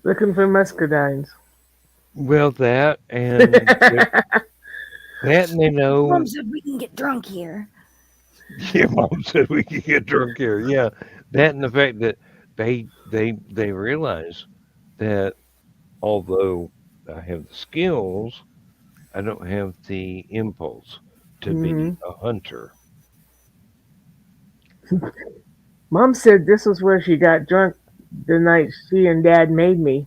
B: Looking for muscadines.
A: Well, that and they
D: Mom
A: know.
D: said we can get drunk here.
A: Yeah, mom said we could get drunk here. Yeah, that and the fact that they realize that although I have the skills, I don't have the impulse to be
B: Hmm.
A: a hunter.
B: Mom said this was where she got drunk the night she and Dad made me.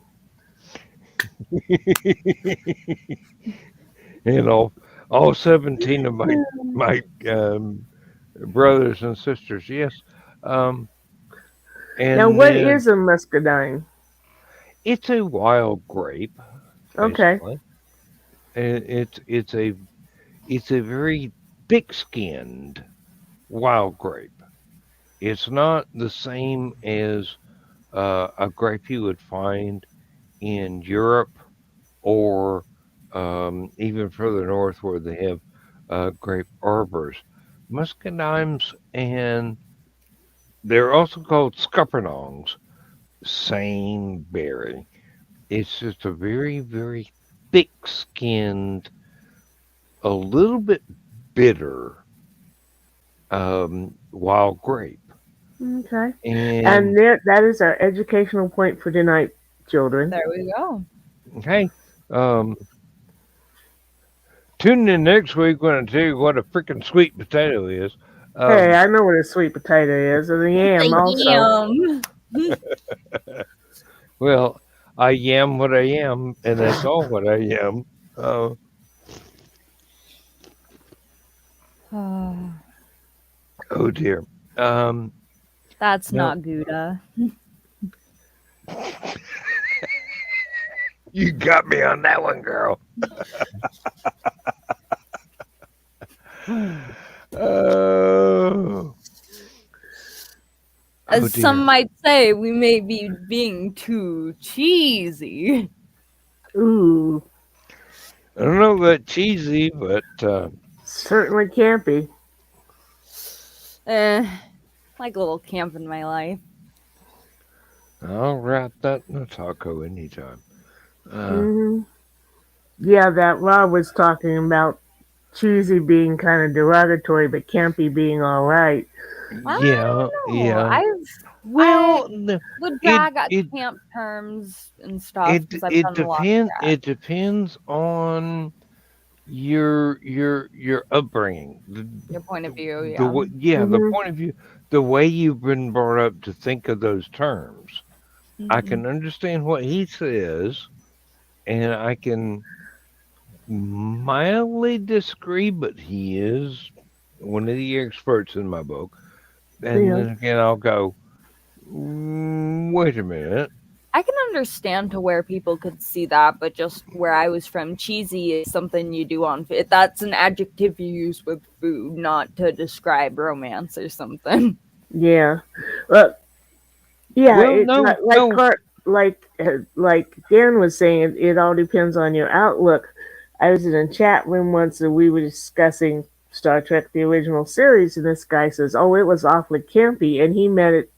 A: And all 17 of my brothers and sisters, yes. Um,
B: Now,
A: and
B: what
A: then
B: is a muscadine?
A: it's a wild grape,
B: Okay.
A: basically. And it's a very thick-skinned wild grape. It's not the same as a grape you would find in Europe or even further north where they have grape arbors. Muscadimes, and they're also called scuppernongs. Same berry. It's just a very, very thick-skinned, a little bit bitter wild grape.
B: Okay. And
A: And
B: that is our educational point for tonight, children.
D: There we go.
A: hey, um, tune in next week when I tell you what a freaking sweet potato is.
B: Hey,
A: Um,
B: I know what a sweet potato is, and a
D: The
B: yam also.
D: yam.
A: well, I am what I am, and that's all what I am. Uh, oh dear. Um,
D: That's
A: no,
D: not Gouda.
A: you got me on that one, girl. Oh, oh
D: As some
A: dear.
D: might say, we may be being too cheesy.
B: Ooh,
A: I don't know about cheesy, but
B: certainly can't be.
D: Like a little camp in my life.
A: I'll wrap that in a taco anytime. Uh,
B: Hmm. Yeah, that Rob was talking about cheesy being kind of derogatory, but campy being all right.
D: I
A: yeah,
D: don't know.
A: yeah.
D: I
A: Well, no,
D: would
A: it
D: brag at
A: it
D: camp terms and stuff
A: it
D: because I've
A: it
D: done a lot of
A: depends.
D: that.
A: It depends on your upbringing,
D: Your point of view,
A: the
D: yeah.
A: way, yeah, the
B: Hmm.
A: point of view, the way you've been brought up to think of those terms. I
D: Hmm.
A: can understand what he says, and I can mildly disagree, but he is one of the experts in my book. And
B: Yeah.
A: then again, I'll go, wait a minute.
D: I can understand to where people could see that, but just where I was from, cheesy is something you do on food. That's an adjective you use with food, not to describe romance or something.
B: Yeah. Well, yeah.
A: Well,
B: It
A: no,
B: like
A: no,
B: Cart like Dan was saying. It all depends on your outlook. I was in a chat room once and we were discussing Star Trek: The Original Series, and this guy says, "Oh, it was awfully campy," and he meant it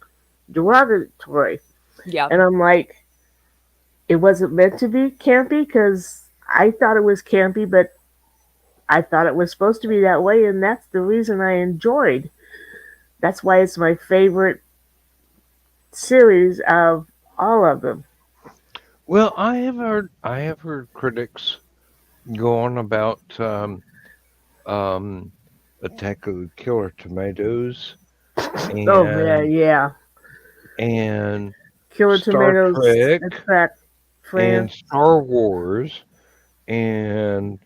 B: derogatory.
D: Yeah.
B: And I'm like, it wasn't meant to be campy because I thought it was campy, but I thought it was supposed to be that way, and that's the reason I enjoyed. That's why it's my favorite series of all of them.
A: well, I have heard critics go on about um, Attack of the Killer Tomatoes
B: Oh yeah,
A: and
B: yeah.
A: and
B: Killer
A: Star
B: Tomatoes
A: Trek
B: attack
A: and
B: France.
A: Star Wars and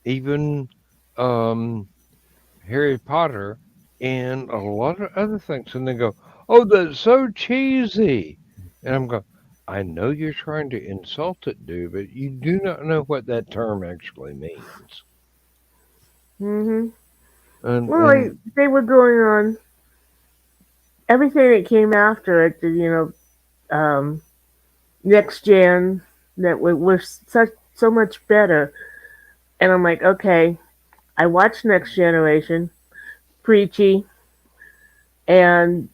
A: even um, Harry Potter and a lot of other things, and they go, "Oh, that's so cheesy," and I'm going, "I know you're trying to insult it, dude, but you do not know what that term actually means."
B: Hmm.
A: And
B: Well, they were going on everything that came after it. Next gen that was such so much better. And I'm like, okay, I watched Next Generation, preachy, and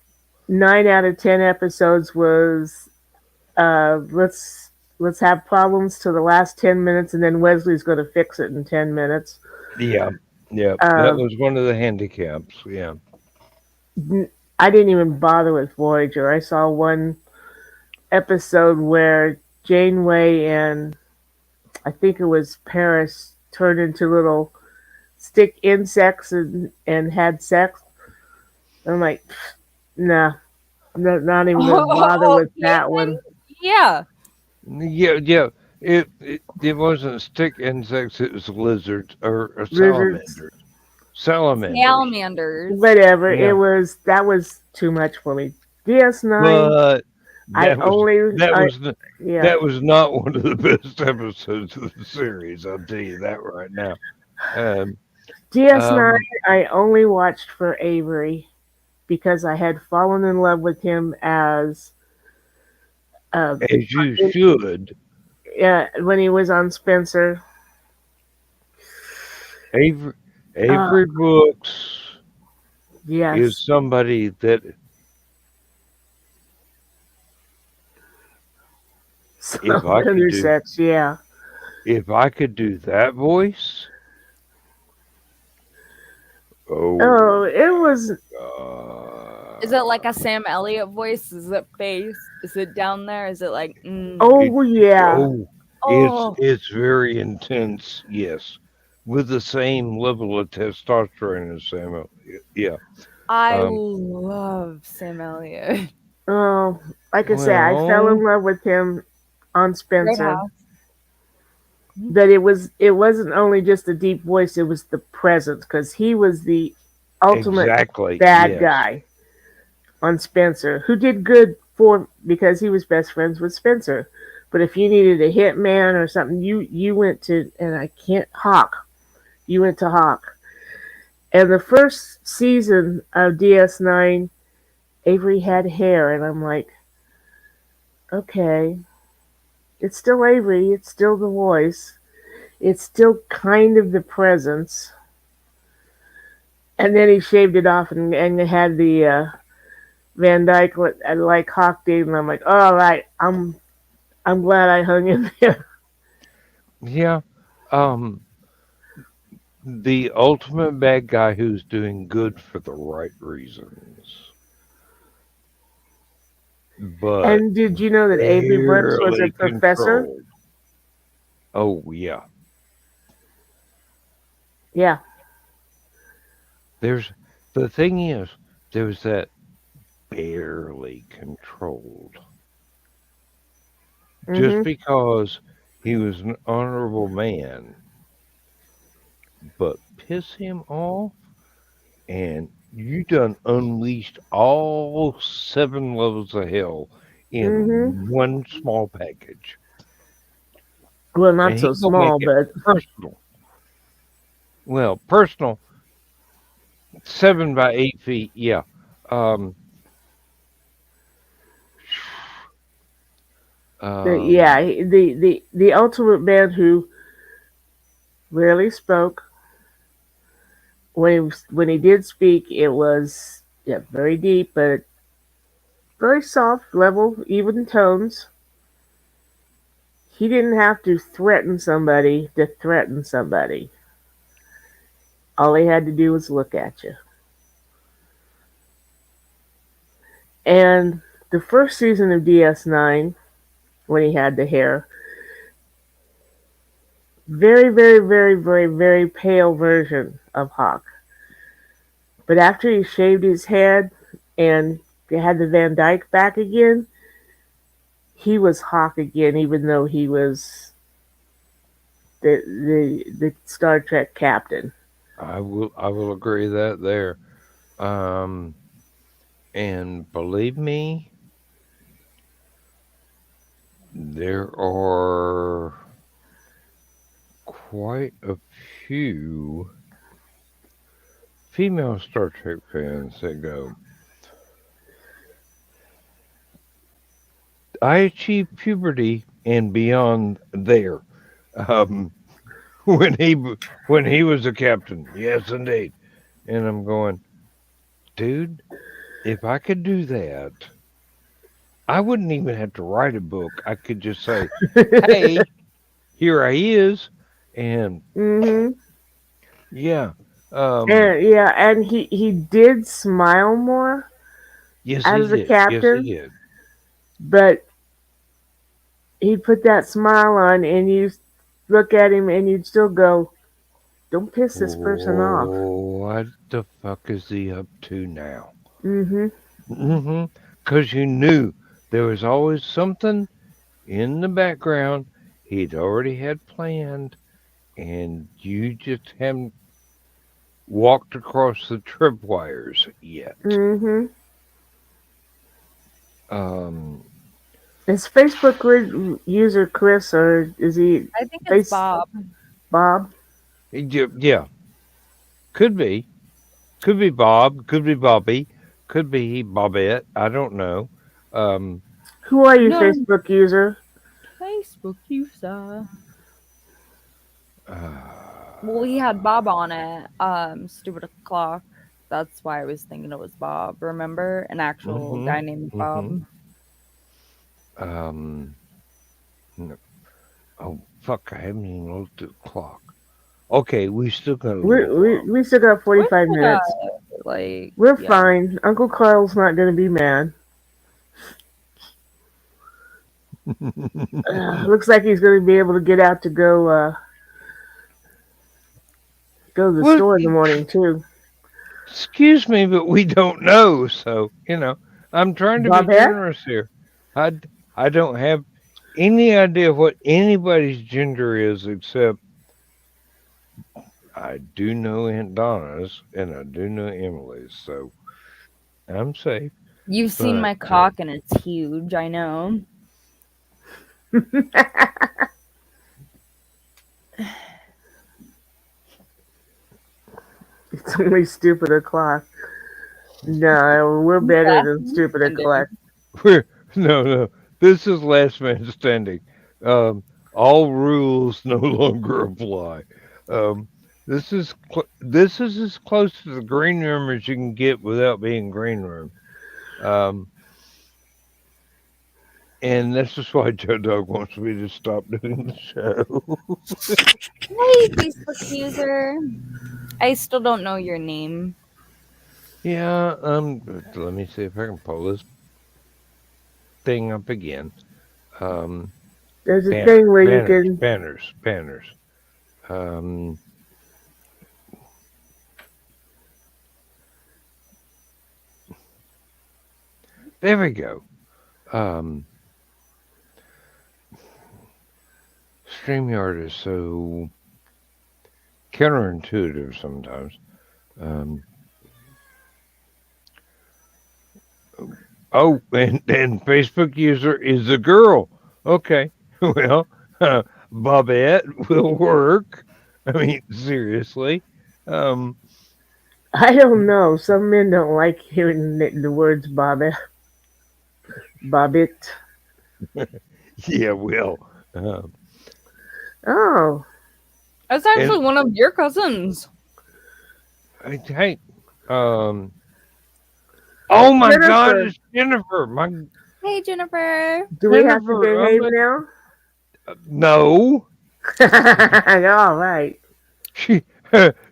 B: 9 out of 10 episodes was let's have problems to the last 10 minutes, and then Wesley's going to fix it in 10 minutes.
A: yeah, yeah, that
B: Uh,
A: was one of the handicaps. Yeah,
B: I didn't even bother with Voyager. I saw one episode where Janeway and I think it was Paris turned into little stick insects and had sex. I'm like, nah, not even gonna bother
D: Oh,
B: with that one.
D: yeah.
A: yeah, yeah. It wasn't stick insects; it was lizards or
B: Lizards,
A: salamanders. Salamanders.
D: Salamanders.
B: whatever.
A: Yeah,
B: That was too much for me. DS9,
A: but
B: I
A: that was
B: only,
A: that
B: I
A: was n-
B: yeah.
A: that was not one of the best episodes of the series. I'll tell you that right now. Um,
B: DS9,
A: um,
B: I only watched for Avery because I had fallen in love with him as uh,
A: as you should,
B: when he was on Spencer.
A: Avery,
B: Uh,
A: Avery Brooks is
B: yes,
A: somebody that if I could
B: Slender
A: do
B: Sex, yeah.
A: if I could do that voice, oh
B: Oh, it was.
D: Is it like
A: god,
D: a Sam Elliott voice? Is it bass? Is it down there? Is it like,
A: it
B: Oh yeah,
A: oh
D: oh,
A: it's very intense. Yes, with the same level of testosterone as Samuel. Yeah.
D: I
A: Um.
D: love Sam Elliott.
B: oh, like I said, I fell
A: Well,
B: in love with him on Spencer.
D: Roadhouse.
B: But it wasn't only just the deep voice; it was the presence because he was the ultimate
A: exactly.
B: bad
A: Yes.
B: guy on Spencer, who did good for because he was best friends with Spencer. But if you needed a hitman or something, you went to and I can't Hawk. You went to Hawk. And the first season of DS9, Avery had hair, and I'm like, okay, it's still Avery, it's still the voice, it's still kind of the presence. And then he shaved it off and had the Van Dyke like Hawk did, and I'm like, all right, I'm glad I hung in there.
A: Yeah. Um. The ultimate bad guy who's doing good for the right reasons, but
B: And did you know that Avery Brooks was a
A: barely
B: professor?
A: controlled. Oh yeah.
B: Yeah.
A: There's the thing is, there was that barely controlled. Just
B: Mhm.
A: because he was an honorable man, but piss him off, and you done unleashed all 7 levels of hell
B: Mhm.
A: in one small package.
B: Well,
A: And
B: not
A: he
B: so
A: gonna make
B: small,
A: it
B: but
A: personal. Well, personal, 7 by 8 feet, yeah. Um,
B: yeah,
A: um,
B: the ultimate man who rarely spoke. When he did speak, it was, yeah, very deep, but very soft, level, even tones. He didn't have to threaten somebody to threaten somebody. All he had to do was look at you. And the first season of DS9, when he had the hair, very, very, very, very, very pale version of Hawk. But after he shaved his head and had the Van Dyke back again, he was Hawk again, even though he was the Star Trek captain.
A: I will agree that there. Um, and believe me, there are quite a few female Star Trek fans that go, I achieved puberty and beyond there. Um, when he was a captain, yes, indeed. And I'm going, dude, if I could do that, I wouldn't even have to write a book. I could just say, hey, here I is, and
B: hmm
A: yeah, um,
B: And yeah, and he did smile more
A: yes, he
B: as a
A: did. Yes, he
B: captain,
A: did.
B: but he put that smile on, and you look at him, and you'd still go, "Don't piss this person off."
A: What the fuck is he up to now?
B: Hmm
A: Because you knew there was always something in the background he'd already had planned, and you just haven't walked across the tripwires yet.
B: hmm
A: Um,
B: Is Facebook user Chris, or is he
D: I think it's
B: Face
D: Bob.
B: Bob?
A: yeah, could be. Could be Bob, could be Bobby, could be Bobette. I don't know. Um,
B: Who are you,
D: No,
B: Facebook user?
D: Facebook user. Well, we had
A: uh,
D: Bob on it. Stupid o'clock. That's why I was thinking it was Bob. Remember, an actual
A: mm-hmm,
D: guy named
A: mm-hmm.
D: Bob.
A: Um, no. Oh, fuck, I haven't even looked at the clock. Okay, we still got a
B: We
A: little
B: we,
A: while.
B: we still got
D: What?
B: 45 minutes.
D: Like,
B: We're
D: yeah.
B: fine. Uncle Carl's not going to be mad. Looks like he's going to be able to get out to go to the
A: Well,
B: store in the morning too.
A: excuse me, but we don't know. So, I'm trying to be
B: Bobette?
A: generous here. I, I don't have any idea what anybody's gender is except I do know Aunt Donna's and I do know Emily's. So I'm safe.
D: You've seen
A: But
D: my cock and it's huge. I know.
B: It's only stupid o'clock. No, we're better
D: Last
B: than
D: man
B: stupid
D: standing.
B: o'clock.
A: we're no. This is last man standing. All rules no longer apply. Um, this is as close to the green room as you can get without being green room. Um, and this is why Joe Dog wants me to stop doing the show.
D: Hey, Facebook user. I still don't know your name.
A: Yeah. Let me see if I can pull this thing up again. Um,
B: There's a thing where you
A: banners,
B: can.
A: banners, banners. Um, There we go. Um, StreamYard is so counterintuitive sometimes. Um, and Facebook user is a girl. Okay, well, Bobette will work. I mean, seriously. Um,
B: I don't know. Some men don't like hearing the words bobbit.
A: yeah, well, um,
B: Oh,
D: That's
A: and
D: actually one of your cousins.
A: hey, um, oh my God,
B: Jennifer,
A: it's Jennifer. My
D: Hey, Jennifer.
B: do we have to
A: Jennifer.
B: behave now?
A: No,
B: All right.
A: she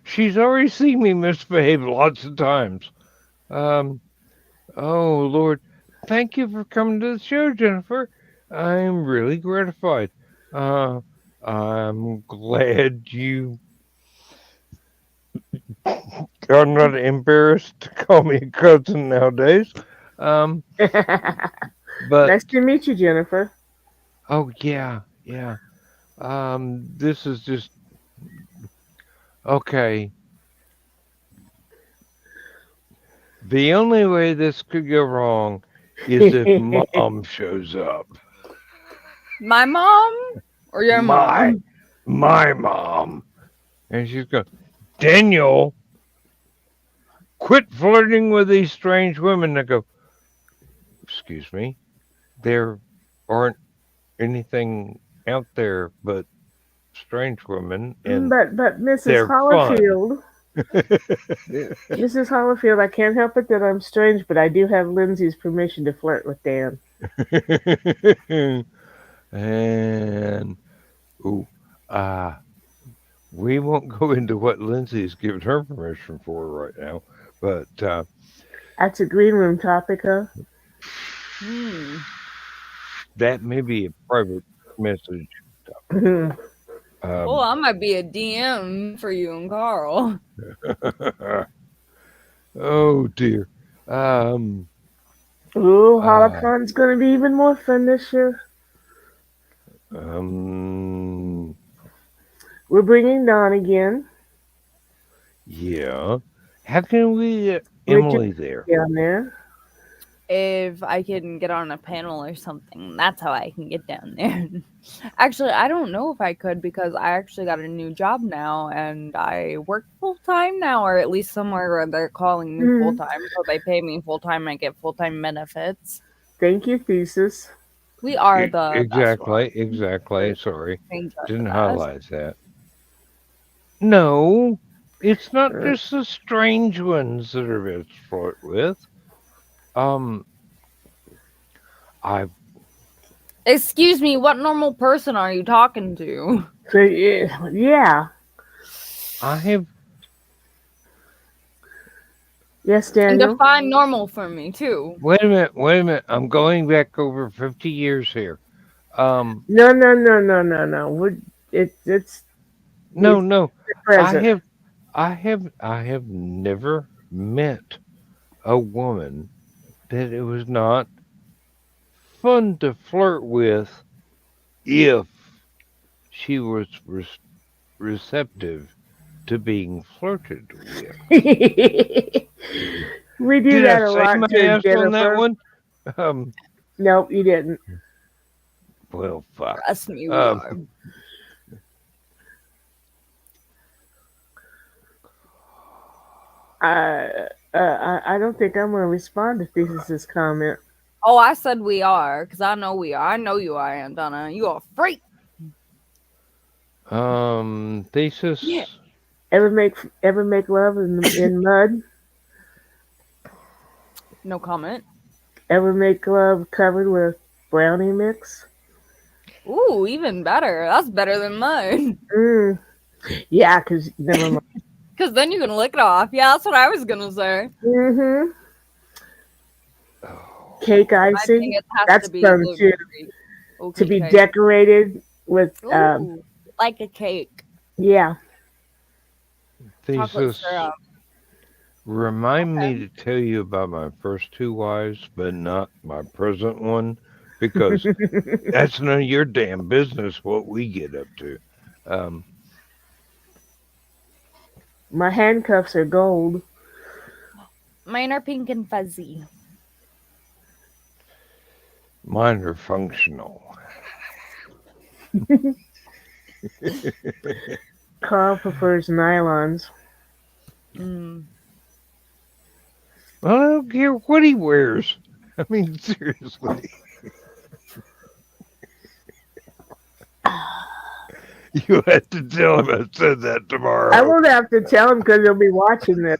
A: she's already seen me misbehave lots of times. Um, oh Lord, thank you for coming to the show, Jennifer. I'm really gratified. Uh, I'm glad you are not embarrassed to call me a cousin nowadays. Um, but
B: Nice to meet you, Jennifer.
A: oh yeah, yeah. This is just okay. The only way this could go wrong is if mom shows up.
D: My mom or your
A: My
D: mom?
A: my mom. And she's going, Daniel, quit flirting with these strange women. I go, excuse me, there aren't anything out there but strange women, and
B: But Mrs.
A: they're fun.
B: Hollifield, Mrs. Hollifield, I can't help it that I'm strange, but I do have Lindsay's permission to flirt with Dan.
A: and, ooh, uh, we won't go into what Lindsay's given her permission for right now, but
B: That's a green room topic, huh?
D: Hmm.
A: that may be a private message.
D: Oh,
A: Um,
D: I might be a DM for you and Carl.
A: oh dear. Um,
B: Ooh,
A: uh,
B: Hallowcon's gonna be even more fun this year.
A: um,
B: We're bringing Dawn again.
A: yeah. How can we get
B: Richard
A: Emily there?
B: down there.
D: If I can get on a panel or something, that's how I can get down there. Actually, I don't know if I could because I actually got a new job now and I work full time now, or at least somewhere where they're calling me full
B: Hmm.
D: time. So they pay me full time. I get full time benefits.
B: Thank you, Thesis.
D: We are the best one.
A: Exactly. Sorry,
D: Things are the
A: didn't
D: best.
A: highlight that. No, it's not
B: Uh,
A: just the strange ones that are best to flirt with. Um, I
D: Excuse me, what normal person are you talking to?
B: so yeah,
A: I have
B: yes,
D: And
B: Daniel.
D: define normal for me too.
A: wait a minute. I'm going back over 50 years here. Um,
B: No. It's
A: no,
B: it's
A: no.
B: the
A: I
B: present.
A: have I have never met a woman that it was not fun to flirt with if she was receptive to being flirted with.
B: We do
A: Did I
B: that a
A: say
B: lot
A: my
B: too,
A: ass on that
B: Jennifer.
A: one? Um,
B: Nope, you didn't.
A: well, fuck.
D: Trust me, we
A: Um,
D: are.
B: I don't think I'm gonna respond to Thesis' comment.
D: Oh, I said we are, because I know we are. I know you are, Aunt Donna. You are a freak. Yeah.
A: thesis.
B: Ever make love in mud?
D: No comment.
B: Ever make love covered with brownie mix?
D: Ooh, even better. That's better than mine.
B: Mm. Yeah, cause never mind.
D: Because then you can lick it off. Yeah, that's what I was going to say.
B: Mm-hmm.
A: Oh,
B: Cake
D: I think
B: icing.
D: it has
B: That's
D: to be
B: fun
D: gluten
B: too.
D: free.
B: To
D: Okay,
B: be
D: cake.
B: decorated with
D: Ooh, like a cake.
B: yeah.
D: Chocolate
A: thesis.
D: syrup.
A: Remind me
D: Okay.
A: to tell you about my first two wives, but not my present one, because that's none of your damn business what we get up to. Um,
B: My handcuffs are gold.
D: Mine are pink and fuzzy.
A: Mine are functional.
B: Carl prefers nylons.
D: Mm.
A: Well, I don't care what he wears. I mean, seriously. You have to tell him I said that
B: I
A: tomorrow.
B: won't have to tell him because he'll be watching this.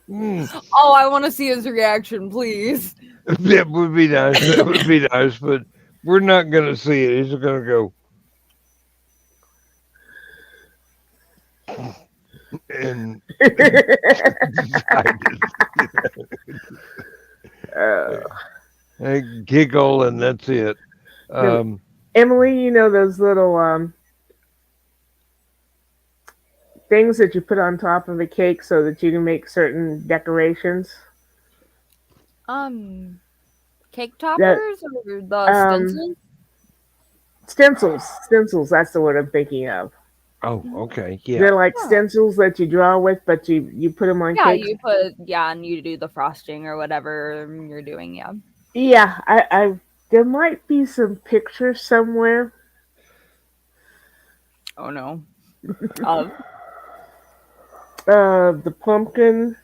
A: Mm,
D: Oh, I want to see his reaction, please.
A: that would be nice. That would be nice, but we're not going to see it. He's going to go, and decided.
B: uh,
A: I giggle, and that's it.
B: the,
A: Um,
B: Emily, you know those little things that you put on top of a cake so that you can make certain decorations?
D: Um, Cake
B: That
D: toppers or the
B: um,
D: stencils?
B: stencils. That's the word I'm thinking of.
A: oh,
D: Mhm.
A: okay, yeah.
B: They're like
D: Yeah.
B: stencils that you draw with, but you put them on
D: Yeah,
B: cakes.
D: you put and you do the frosting or whatever you're doing. Yeah.
B: Yeah, I there might be some pictures somewhere.
D: Oh no. Of
B: The pumpkin.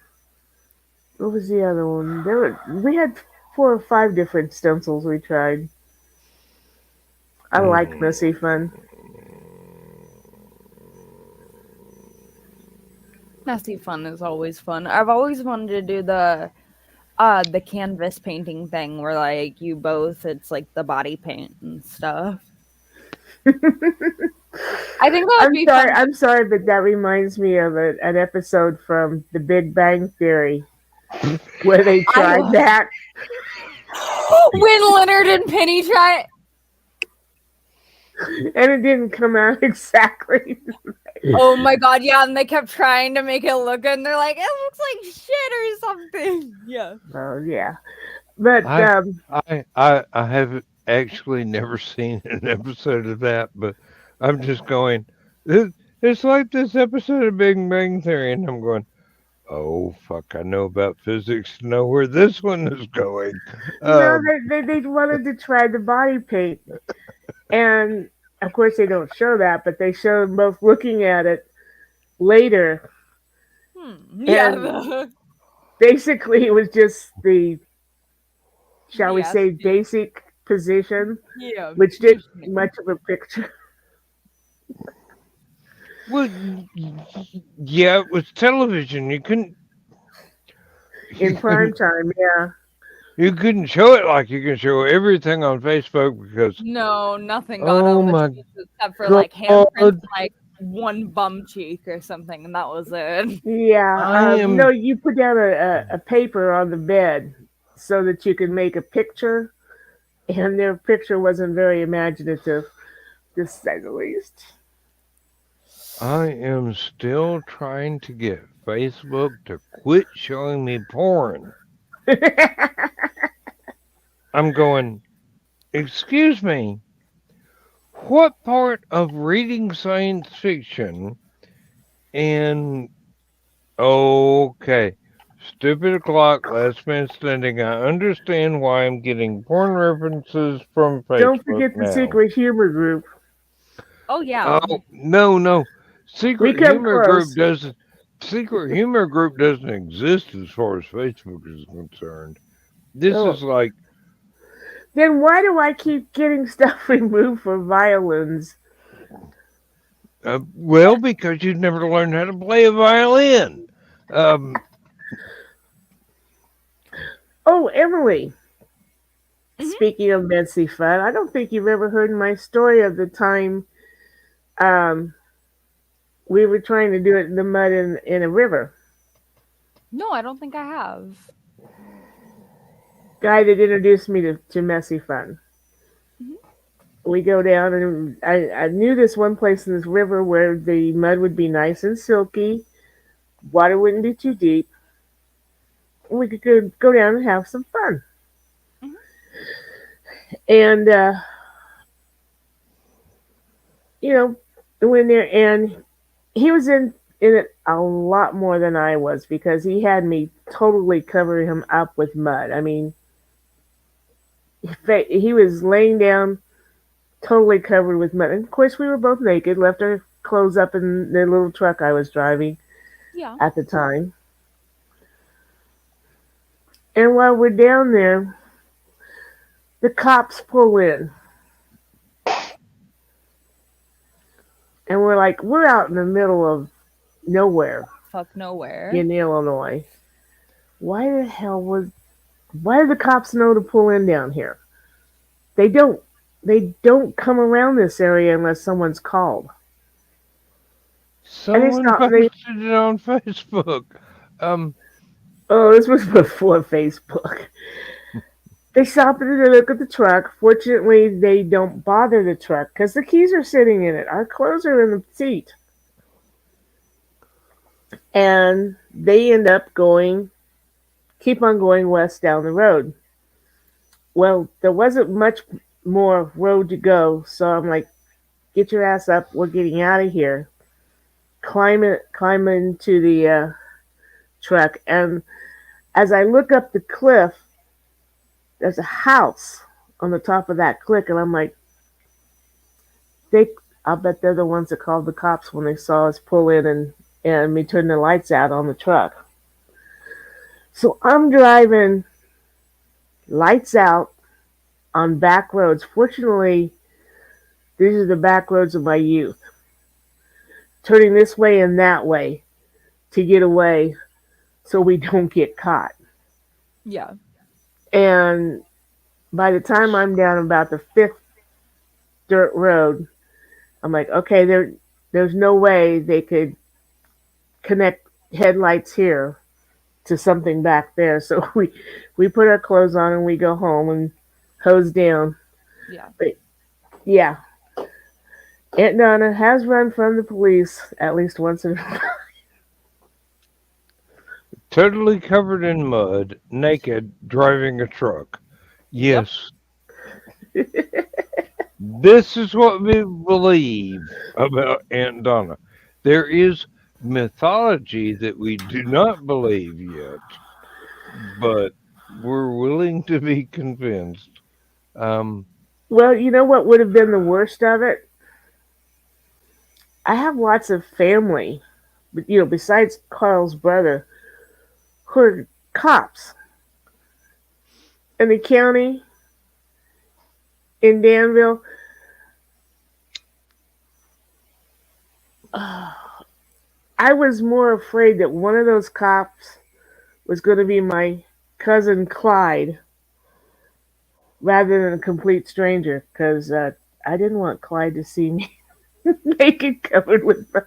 B: What was the other one? We had 4 or 5 different stencils we tried. I like
A: Mm.
B: messy fun.
D: messy fun is always fun. I've always wanted to do the canvas painting thing where like you both it's like the body paint and stuff. I think that would
B: I'm
D: be
B: sorry,
D: fun.
B: I'm sorry, but that reminds me of an episode from The Big Bang Theory where they
D: I
B: tried that,
D: when Leonard and Penny try.
B: and it didn't come out exactly.
D: Oh my god, yeah, and they kept trying to make it look good, and they're like, it looks like shit or something. Yeah.
B: Oh yeah, but
A: I have actually never seen an episode of that, but I'm just going. It's like this episode of Big Bang Theory, and I'm going. Oh fuck! I know about physics to know where this one is going.
B: no,
A: Um,
B: they wanted to try the body paint, and of course they don't show that, but they show them both looking at it later,
D: Yeah.
B: and basically it was just the, shall we
D: Yes.
B: say, basic position,
D: Yeah.
B: which didn't
D: Just
B: make much of a picture
A: well, yeah, it was television.
B: in prime time. Yeah,
A: You couldn't show it like you can show everything on Facebook because
D: no, nothing got
A: oh
D: on the
A: my
D: sheets except for like handprints,
A: god,
D: like one bum cheek or something, and that was it.
B: yeah.
A: I
B: No,
A: am.
B: you put down a paper on the bed so that you could make a picture, and their picture wasn't very imaginative, to say the least.
A: I am still trying to get Facebook to quit showing me porn. I'm going, excuse me, what part of reading science fiction and okay, stupid o'clock, last man standing, I understand why I'm getting porn references from
B: Don't
A: Facebook
B: forget the
A: now.
B: secret humor group.
D: Oh yeah.
A: Oh, no, no.
B: We
A: Secret
B: come
A: humor group
B: close.
A: doesn't Secret humor group doesn't exist as far as Facebook is concerned. This
B: Oh,
A: is like
B: then why do I keep getting stuff removed for violins?
A: well, because you've never learned how to play a violin. Um,
B: Oh, Emily.
D: Mhm.
B: Speaking of messy fun, I don't think you've ever heard my story of the time um, we were trying to do it in the mud in a river.
D: No, I don't think I have.
B: Guy that introduced me to messy fun.
D: Mhm.
B: We go down, and I knew this one place in this river where the mud would be nice and silky, Water wouldn't be too deep. We could go down and have some fun.
D: Mhm.
B: And you know, went there, and he was in it a lot more than I was because he had me totally covering him up with mud. I mean, he was laying down totally covered with mud. And of course, we were both naked, left our clothes up in the little truck I was driving
D: Yeah.
B: at the time. And while we're down there, the cops pull in. And we're out in the middle of nowhere
D: Fuck nowhere.
B: in Illinois. Why the hell why do the cops know to pull in down here? They don't. They don't come around this area unless someone's called. And they
A: Someone
B: stop. They
A: posted it on Facebook. Um,
B: oh, this was before Facebook. They stop and they look at the truck. Fortunately, they don't bother the truck because the keys are sitting in it. Our clothes are in the seat, and they end up keep on going west down the road. Well, there wasn't much more road to go, so I'm like, "Get your ass up. We're getting out of here." Climb into the truck, and as I look up the cliff, there's a house on the top of that cliff, and I'm like, they, I bet they're the ones that called the cops when they saw us pull in and me turn the lights out on the truck. So I'm driving lights out on back roads. Fortunately, these are the back roads of my youth. Turning this way and that way to get away so we don't get caught.
D: Yeah.
B: And by the time I'm down about the fifth dirt road, I'm like, okay, there's no way they could connect headlights here to something back there. So we put our clothes on and we go home and hose down.
D: Yeah.
B: But yeah, Aunt Donna has run from the police at least once in a
A: totally covered in mud, naked, driving a truck.
D: Yep.
A: Yes, this is what we believe about Aunt Donna. There is mythology that we do not believe yet, but we're willing to be convinced. Um,
B: Well, you know what would have been the worst of it? I have lots of family, but besides Carl's brother, who are cops in the county in Danville. I was more afraid that one of those cops was going to be my cousin Clyde rather than a complete stranger because I didn't want Clyde to see me naked covered with mud.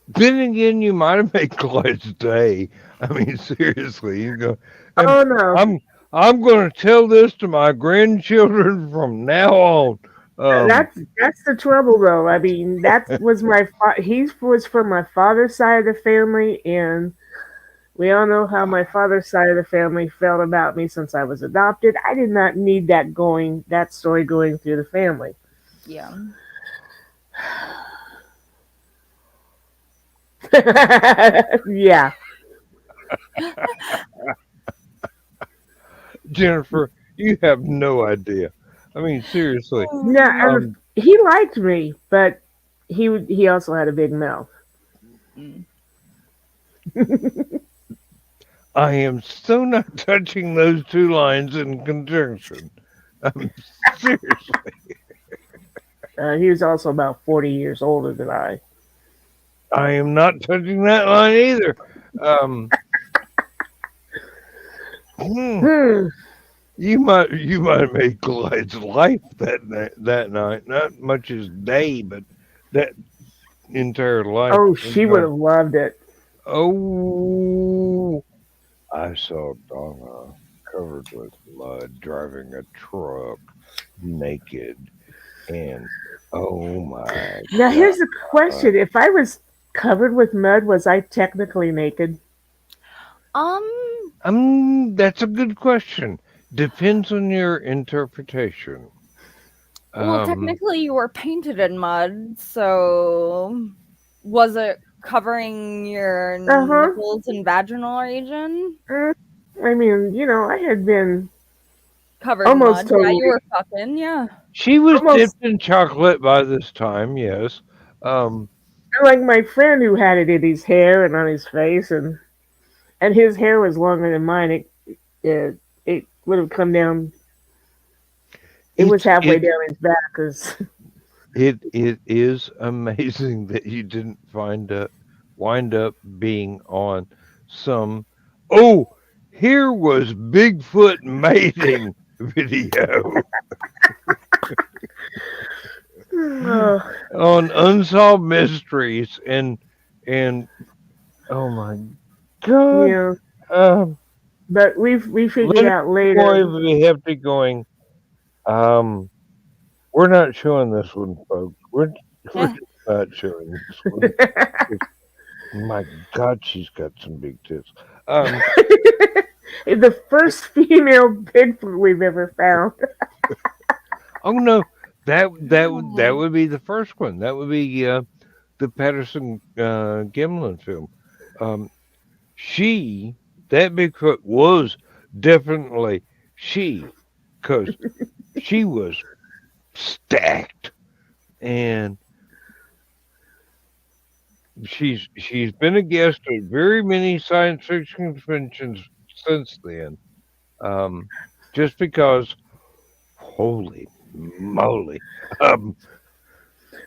A: then again, you might have made Clyde's day. I mean, seriously, you go. Um,
B: Oh no,
A: I'm I'm going to tell this to my grandchildren from now on. Um,
B: that's the trouble though. I mean, that was he was from my father's side of the family, and we all know how my father's side of the family felt about me since I was adopted. I did not need that story going through the family.
D: Yeah.
B: Yeah.
A: Jennifer, you have no idea. I mean, seriously.
B: No,
A: Um,
B: he liked me, but he also had a big mouth.
D: Mm.
A: I am so not touching those two lines in conjunction. Seriously,
B: He was also about 40 years older than I.
A: I am not touching that line either. Um, hmm,
B: Hmm.
A: you might have made Clyde's life that night. Not much as day, but that entire life.
B: Oh, she would have loved it.
A: Oh, I saw Donna covered with mud driving a truck naked and Oh my
B: Now
A: god.
B: here's a question: if I was covered with mud, was I technically naked?
D: Um,
A: That's a good question. Depends on your interpretation.
D: well,
A: Um,
D: technically you were painted in mud, so was it covering your
B: Uh huh.
D: nipples and vaginal region?
B: Mm, I mean, I had been
D: Covered in
B: almost
D: mud. Yeah, you
B: totally,
D: were fucking, yeah.
A: she was
B: almost
A: dipped in chocolate by this time, yes. Um,
B: like my friend who had it in his hair and on his face, and his hair was longer than mine. It would have come down. It was
A: it's
B: halfway
A: it
B: down his back. Cause
A: it is amazing that you didn't wind up being on some. Oh, here was Bigfoot mating video
B: oh,
A: on unsolved mysteries and oh my god.
B: yeah,
A: Um,
B: but we figured
A: Leonard
B: out
A: Boy
B: later.
A: would be hefty going. Um, we're not showing this one, folks. We're
D: Eh,
A: just not showing this one. My God, she's got some big tits. Um,
B: The first female Bigfoot we've ever found.
A: oh no, that would be the first one. That would be the Patterson Gimlin film. Um, she that Bigfoot was definitely she, because she was stacked, and she's been a guest at very many science fiction conventions since then. Um, just because, holy moly, um,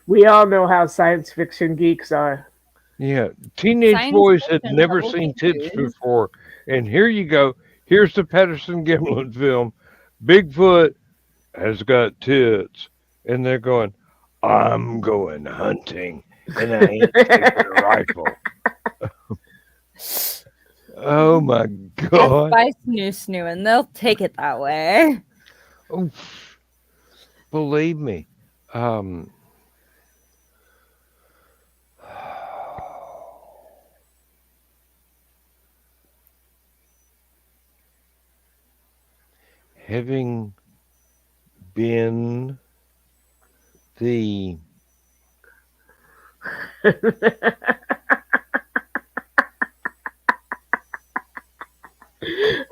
B: We all know how science fiction geeks are.
A: yeah, teenage
D: science
A: boys had
D: fiction
A: never
D: double
A: seen tits
D: features.
A: before, and here you go. Here's the Patterson Gimlin film. Bigfoot has got tits, and they're going, I'm going hunting, and I ain't taking a rifle. Oh my
D: That's
A: God.
D: by Snoo and they'll take it that way.
A: Oh, believe me. Um, having been the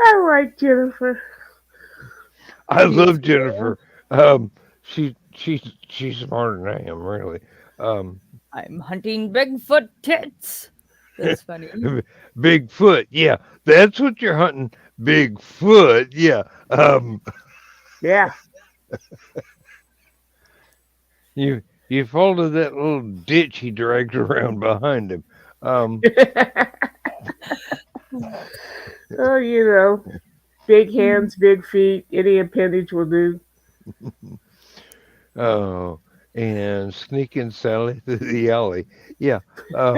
B: I like Jennifer.
A: I
B: She's
A: love Jennifer. She's smarter than I am, really. Um,
D: I'm hunting Bigfoot tits. That's funny.
A: Bigfoot, yeah, that's what you're hunting. Bigfoot, yeah.
B: yeah.
A: You followed that little ditch he dragged around behind him. Um,
B: Oh, big hands, big feet, any appendage will do.
A: oh, and sneaking Sally through the alley. Yeah. Um,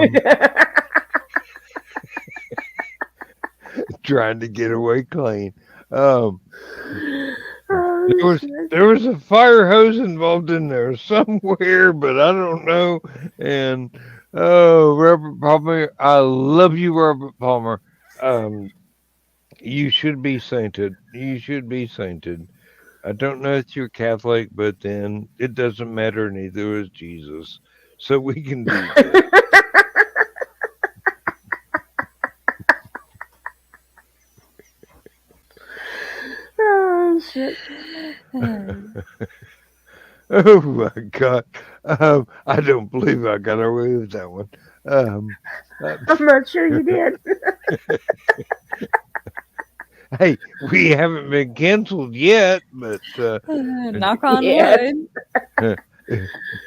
A: trying to get away clean. Um,
B: Oh, shit.
A: there was a fire hose involved in there somewhere, but I don't know. And oh, Robert Palmer, I love you, Robert Palmer. Um, you should be sainted. You should be sainted. I don't know if you're Catholic, but then it doesn't matter. Neither is Jesus, so we can do this.
B: Oh, shit.
A: Oh my God. I don't believe I got away with that one. Uh,
B: I'm not sure you did.
A: hey, we haven't been canceled yet, but
D: Knock on
B: Yeah.
D: wood.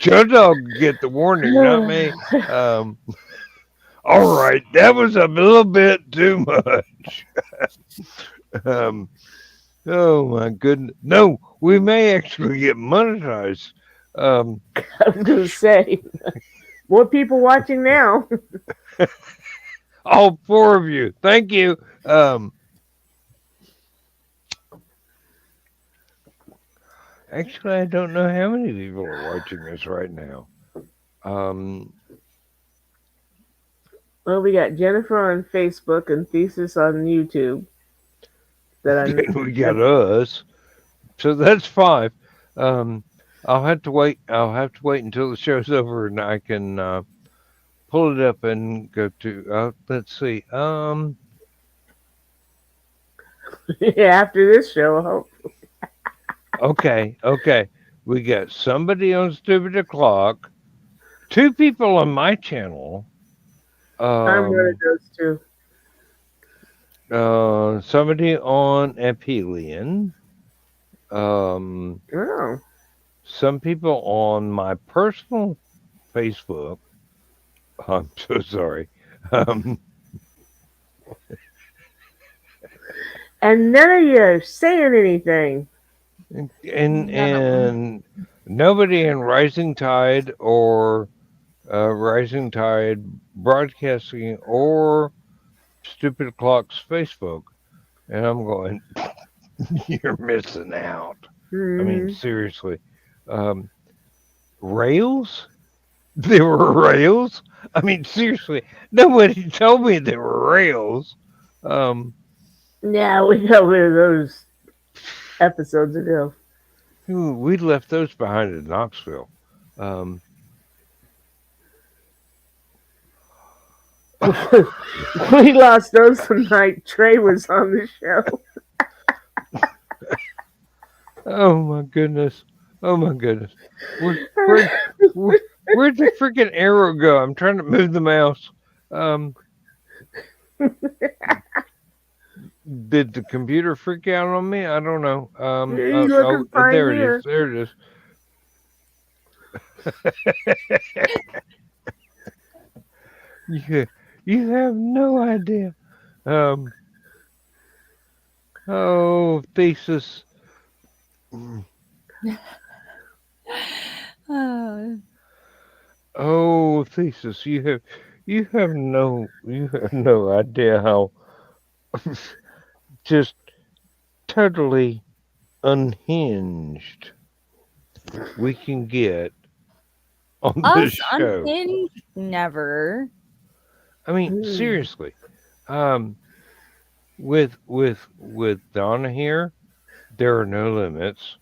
A: Joe Dog get the warning, not me. Um, all right, that was a little bit too much. Um, oh my goodness. No, we may actually get monetized. Um,
B: I was going to say, more people watching now.
A: all four of you, thank you. Actually, I don't know how many people are watching us right now. Um,
B: Well, we got Jennifer on Facebook and Thesis on YouTube. That I
A: and we got us, so that's five. Um, I'll have to wait. I'll have to wait until the show's over, and I can pull it up and go to. Let's see.
B: after this show. I hope.
A: Okay. We got somebody on Stupid O'Clock, two people on my channel,
B: I'm one of
A: um,
B: those two.
A: somebody on Aphelion, um,
B: Oh.
A: some people on my personal Facebook. I'm so sorry. Um,
B: And none of you are saying anything.
D: None of them.
A: and nobody in Rising Tide or Rising Tide Broadcasting or Stupid Clock's Facebook. And I'm going, you're missing out. I mean,
B: Hmm.
A: seriously. Um, Rails? There were rails? I mean, seriously, nobody told me there were rails. Um,
B: Yeah, we got rid of those episodes ago.
A: we left those behind in Knoxville. Um,
B: We lost those the night Trey was on the show.
A: oh my goodness. Oh my goodness. Where, where, where'd the freaking arrow go? I'm trying to move the mouse. Um, did the computer freak out on me? I don't know.
B: You looking fine
A: There it is.
B: here.
A: There it is. you, you have no idea. Um, oh, thesis.
D: Uh,
A: Oh, thesis. You have no idea how just totally unhinged we can get on this
D: us
A: show.
D: unhinged? Never.
A: I mean,
B: Hmm.
A: seriously. Um, with Donna here, there are no limits.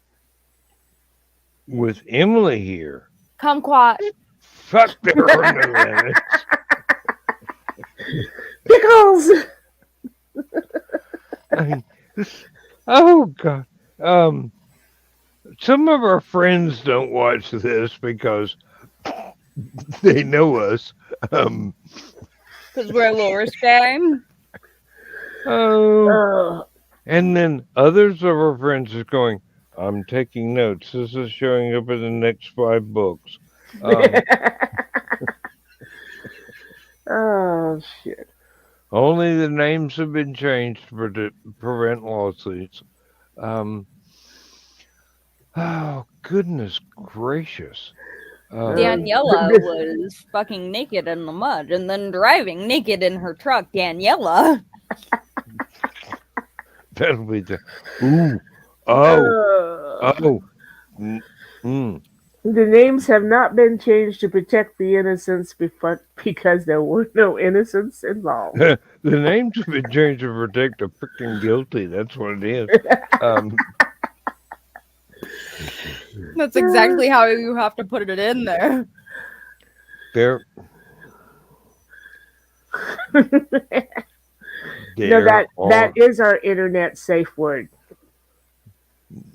A: With Emily here,
D: Kumquat.
A: fuck, there are no limits.
B: Pickles!
A: I mean, this, oh god. Um, some of our friends don't watch this because they know us. Um,
D: Because we're lower game.
A: oh,
B: Oh.
A: and then others of our friends are going, I'm taking notes. This is showing up in the next five books. Um,
B: Oh, shit.
A: only the names have been changed to prevent lawsuits. Um, oh, goodness gracious. Um,
D: Daniela was fucking naked in the mud and then driving naked in her truck. Daniela.
A: that'll be the. Ooh. Oh. Oh. Mm, mm.
B: The names have not been changed to protect the innocents because there were no innocents involved.
A: The names have been changed to protect the freaking guilty. That's what it is. Um,
D: That's exactly how you have to put it in there.
A: there,
B: No,
A: there
B: that
A: are
B: is our internet safe word.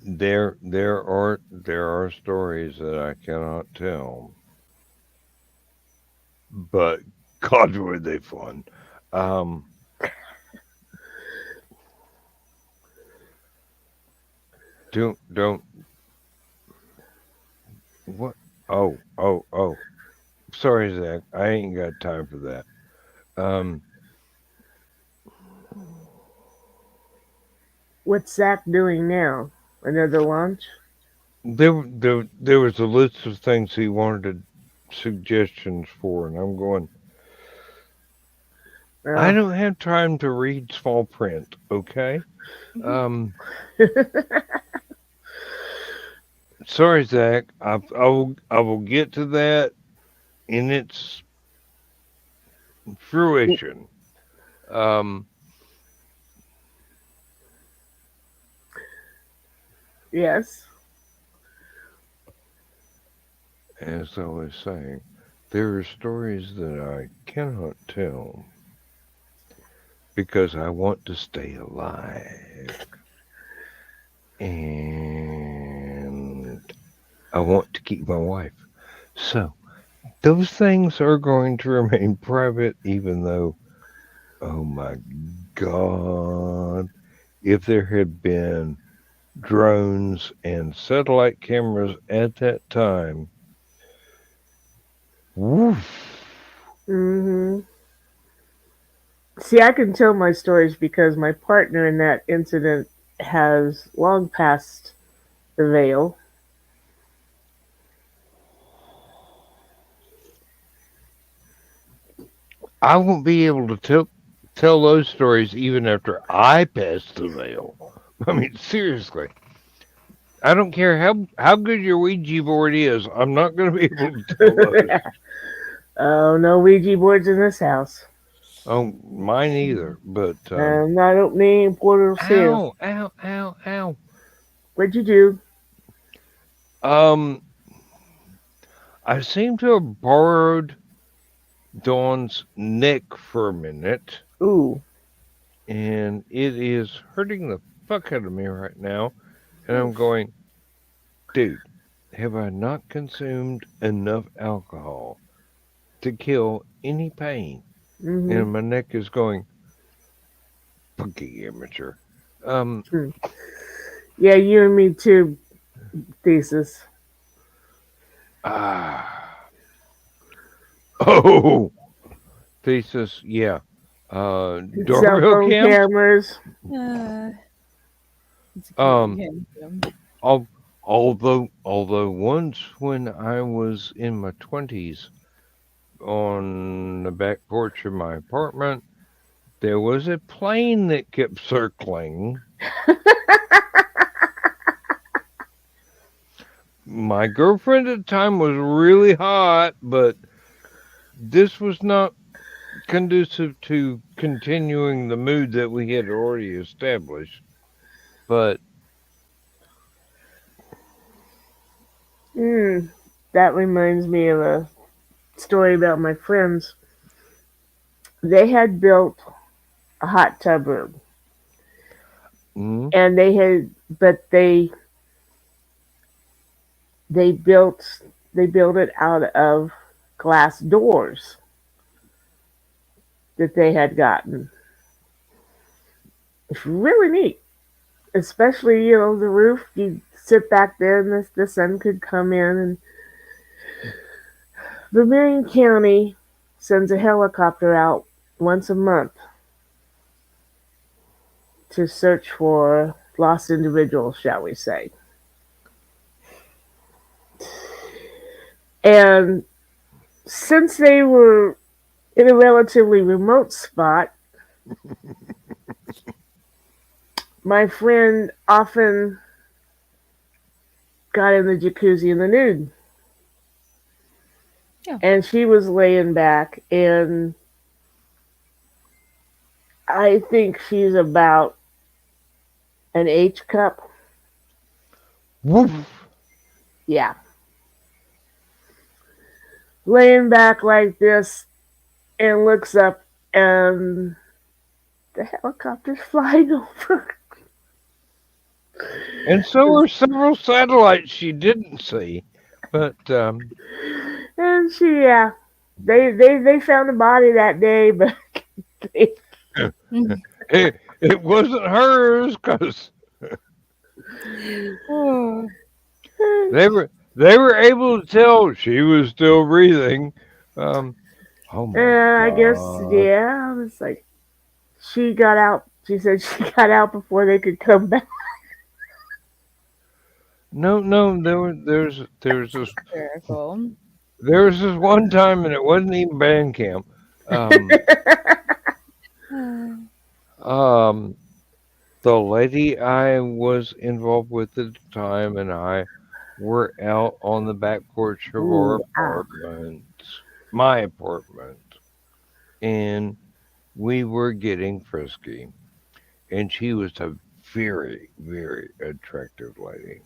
A: there are stories that I cannot tell, but God, were they fun. Um, don't what? Oh. Sorry, Zach. I ain't got time for that. Um,
B: What's Zach doing now? Another launch?
A: there was a list of things he wanted suggestions for, and I'm going. I
B: Oh.
A: don't have time to read small print. Okay. Um, Sorry, Zach. I will get to that in its fruition. Um,
B: Yes.
A: as I was saying, there are stories that I cannot tell because I want to stay alive. And I want to keep my wife. So those things are going to remain private, even though, oh my God, if there had been drones and satellite cameras at that time, woof.
B: Hmm. See, I can tell my stories because my partner in that incident has long passed the veil.
A: I won't be able to tell those stories even after I pass the veil. I mean, seriously. I don't care how good your Ouija board is. I'm not going to be able to tell those.
B: Oh, no Ouija boards in this house.
A: Oh, mine either. But
B: I'm not opening any portals here.
A: ow, ow, ow, ow.
B: What'd you do?
A: Um, I seem to have borrowed Dawn's neck for a minute,
B: Ooh.
A: and it is hurting the fuck out of me right now. And I'm going, dude, have I not consumed enough alcohol to kill any pain?
B: Mm-hmm.
A: And my neck is going, fucking amateur. Um,
B: Hmm. Yeah, you and me too, Thesis.
A: ah, oh, thesis, yeah.
B: Cell
A: Doorbell
B: phone
A: cams.
B: cameras.
D: Uh, it's a
A: Um,
D: kingdom.
A: al- although once when I was in my 20s on the back porch of my apartment, there was a plane that kept circling. My girlfriend at the time was really hot, but this was not conducive to continuing the mood that we had already established. But
B: Mm, that reminds me of a story about my friends. They had built a hot tub room,
A: mm,
B: and but they built it out of glass doors that they had gotten. It's really neat, especially the roof. You sit back there, and the sun could come in. And Vermilion County sends a helicopter out once a month to search for lost individuals, shall we say. And since they were in a relatively remote spot, my friend often got in the jacuzzi in the nude.
D: Yeah.
B: And she was laying back, and I think she's about an H cup.
A: woof.
B: Yeah. Laying back like this and looks up, and the helicopter's flying over.
A: And so are several satellites she didn't see. But
B: And yeah, they found the body that day, but they,
A: it wasn't hers because
D: Oh,
A: they were able to tell she was still breathing. Um, oh my
B: I guess,
A: God.
B: yeah, it's like she got out. She said she got out before they could come back.
A: No, no,
D: hysterical.
A: there was this one time, and it wasn't even band camp. Um,
D: Uh,
A: um, the lady I was involved with at the time, and I we're out on the back porch of our
B: Ooh, ah.
A: apartment, my apartment, and we were getting frisky. And she was a very, very attractive lady.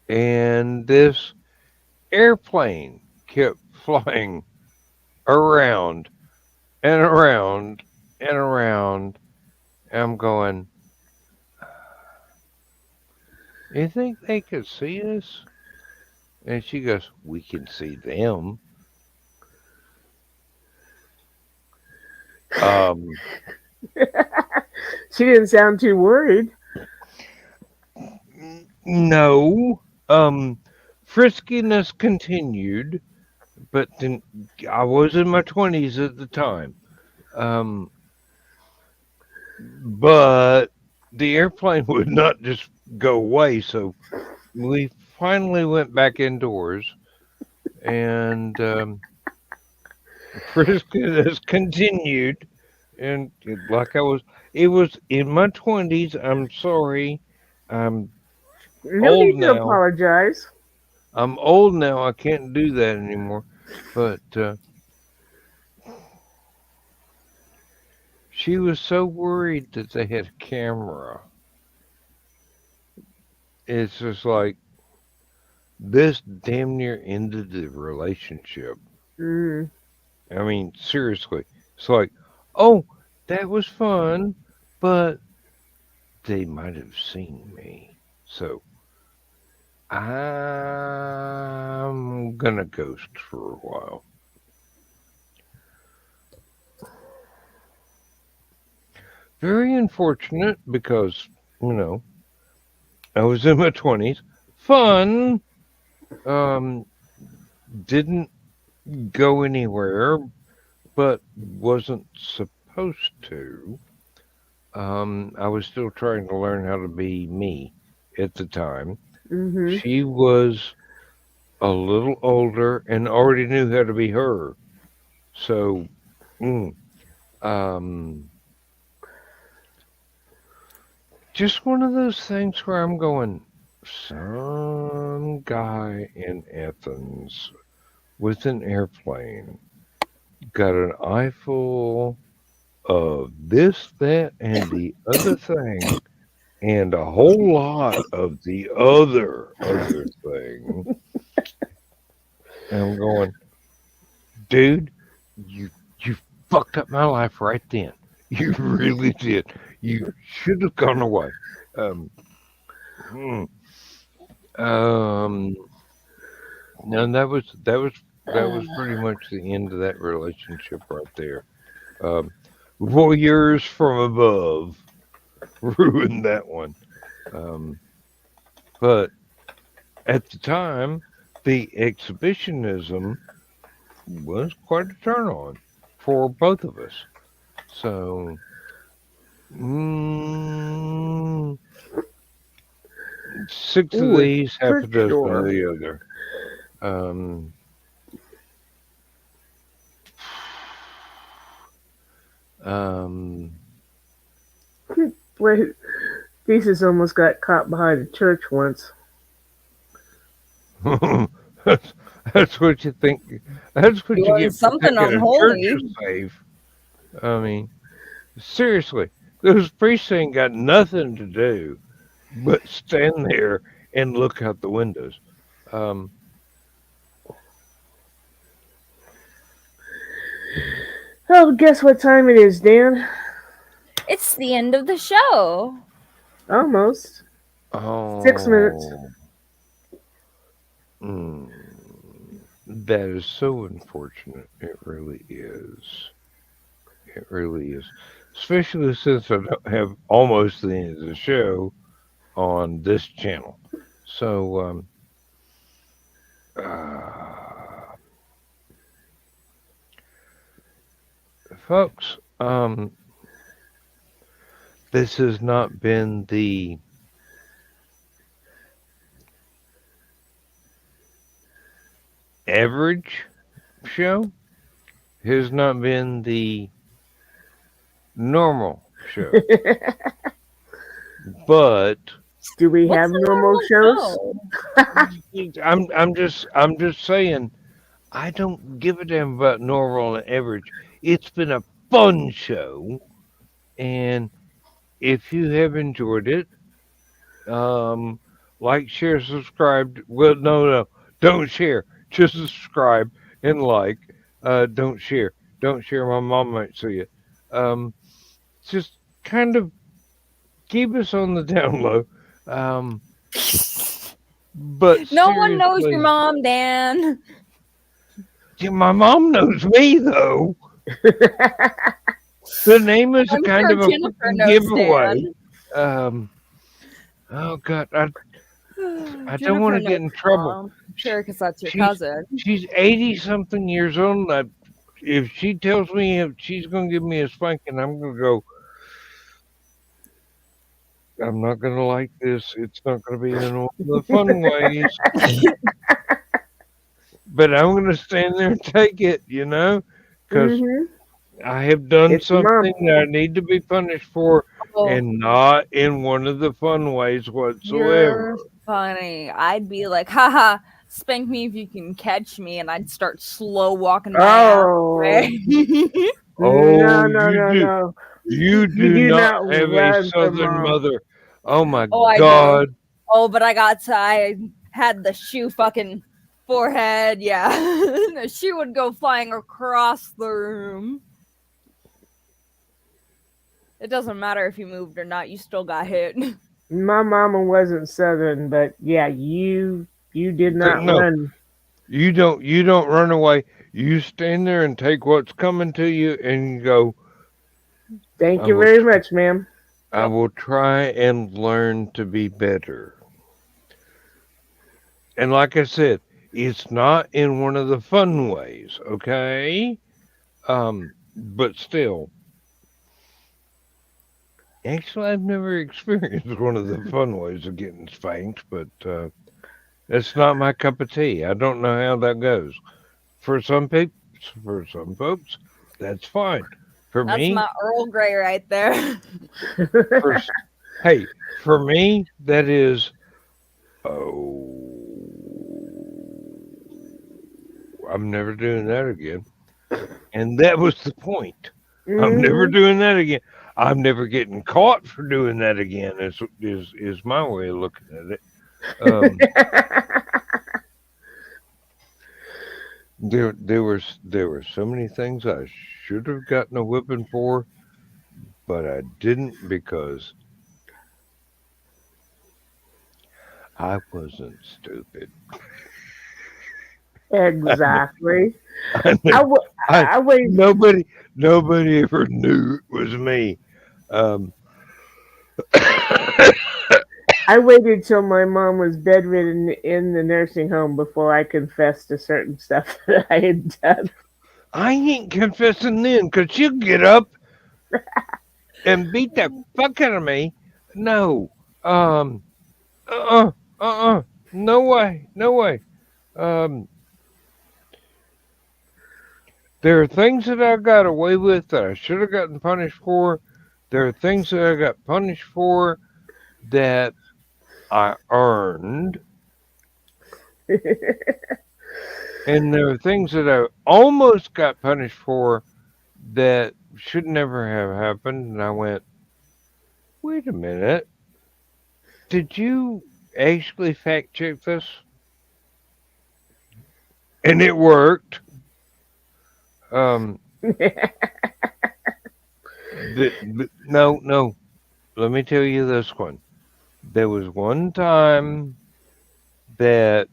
A: And this airplane kept flying around and around and around. I'm going, you think they could see us? And she goes, we can see them. Um,
B: She didn't sound too worried.
A: no. Friskiness continued, but then I was in my 20s at the time. Um, but the airplane would not just go away, so we finally went back indoors, and friskiness continued. And like it was in my 20s. I'm sorry. I'm
B: No
A: old
B: need to
A: now.
B: apologize.
A: I'm old now. I can't do that anymore. But she was so worried that they had a camera. It's just like this damn near ended the relationship.
B: Mm.
A: I mean, seriously. It's like, oh, that was fun, but they might have seen me. So I'm gonna ghost for a while. Very unfortunate because, you know, I was in my 20s. Fun. Um, didn't go anywhere, but wasn't supposed to. I was still trying to learn how to be me at the time.
B: Mm-hmm.
A: She was a little older and already knew how to be her. So, mm, um, just one of those things where I'm going, some guy in Athens with an airplane got an eyeful of this, that, and the other thing, and a whole lot of the other thing. And I'm going, dude, you you fucked up my life right then. You really did. You should have gone away. Um, mm, um, and that was pretty much the end of that relationship right there. Um, Voyeurs from above ruined that one. Um, but at the time, the exhibitionism was quite a turn on for both of us. So, mm, six of
B: Ooh, it's
A: these, half a
B: church
A: dozen of
B: door.
A: the other. Um, um,
B: Wait, Jesus almost got caught behind a church once.
A: that's, that's what you think. That's what you
D: Doing
A: get for
D: something
A: thinking a church
D: unholy.
A: is safe. I mean, seriously, those priests ain't got nothing to do but stand there and look out the windows. Um,
B: Oh, guess what time it is, Dan?
D: It's the end of the show.
B: Almost. 6 minutes.
A: oh, that is so unfortunate. It really is. It really is. Especially since I don't have almost the end of the show on this channel. So, uh, folks, this has not been the average show. It has not been the normal show. But
B: Do we
D: What's
B: have
D: the
B: normal shows?
D: normal
A: I'm just saying I don't give a damn about normal and average. It's been a fun show, and if you have enjoyed it, um, like, share, subscribe. Well, no, don't share. Just subscribe and like. Don't share. Don't share. My mom might see it. Um, just kind of keep us on the down low. Um,
D: show?
A: but
D: No one knows your
A: seriously,
D: mom, Dan.
A: yeah, my mom knows me though. The name is a
D: I'm
A: kind
D: sure
A: of a
D: Jennifer
A: freaking
D: knows
A: giveaway.
D: Dan.
A: Um, oh God, I don't want
D: Jennifer
A: to get
D: knows
A: in
D: your
A: trouble.
D: mom. I'm
A: She,
D: sure, because that's your
A: she's
D: cousin.
A: she's 80 something years old. If she tells me if she's gonna give me a spanking, I'm gonna go. I'm not gonna like this. It's not gonna be in all the fun ways. But I'm gonna stand there and take it, because
B: hmm
A: I have done
B: It's mom.
A: something that I need to be punished for,
D: Oh,
A: and not in one of the fun ways whatsoever.
D: you're funny. I'd be like, haha, spank me if you can catch me, and I'd start slow walking my ass away.
B: Oh, no,
A: Oh,
B: no,
A: you
B: no,
A: do.
B: no.
A: You
B: You
A: do
B: do
A: not
B: not
A: have a
B: run from
A: southern
B: mom.
A: mother. Oh my
D: Oh, I do.
A: God.
D: Oh, but I had the shoe fucking forehead. Yeah. The shoe would go flying across the room. It doesn't matter if you moved or not, you still got hit.
B: My mama wasn't southern, but yeah, you did not
A: No,
B: run.
A: you don't run away. You stand there and take what's coming to you and you go,
B: Thank
A: I
B: you
A: will
B: very
A: tr-
B: much, ma'am.
A: I
D: Yep.
A: will try and learn to be better. And like I said, it's not in one of the fun ways, okay? But still, actually, I've never experienced one of the fun ways of getting spanked, but it's not my cup of tea. I don't know how that goes. For some people, for some folks, that's fine. For
D: That's
A: me,
D: my Earl Grey right there.
A: for s- hey, for me, that is, oh, I'm never doing that again. And that was the point. I'm never
B: hmm
A: doing that again. I'm never getting caught for doing that again. Is my way of looking at it. Um, there were so many things I should have gotten a whipping for, but I didn't because I wasn't stupid.
B: exactly.
A: I
B: I,
A: never,
B: w-
A: I
B: I waited.
A: nobody ever knew it was me. Um,
B: I waited till my mom was bedridden in the nursing home before I confessed to certain stuff that I had done.
A: I ain't confessing then, 'cause she'll get up and beat the fuck out of me. No, um, uh, no way, no way. Um, there are things that I got away with that I should have gotten punished for. There are things that I got punished for that I earned, and there are things that I almost got punished for that should never have happened. And I went, wait a minute, did you actually fact check this? And it worked. Um, no, no. Let me tell you this one. There was one time that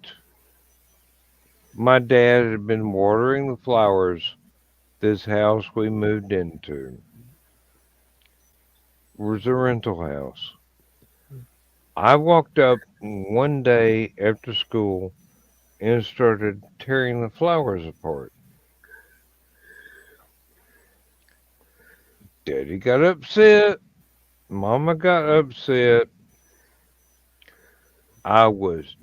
A: my dad had been watering the flowers. This house we moved into was a rental house. I walked up one day after school and started tearing the flowers apart. Daddy got upset. Mama got upset. I was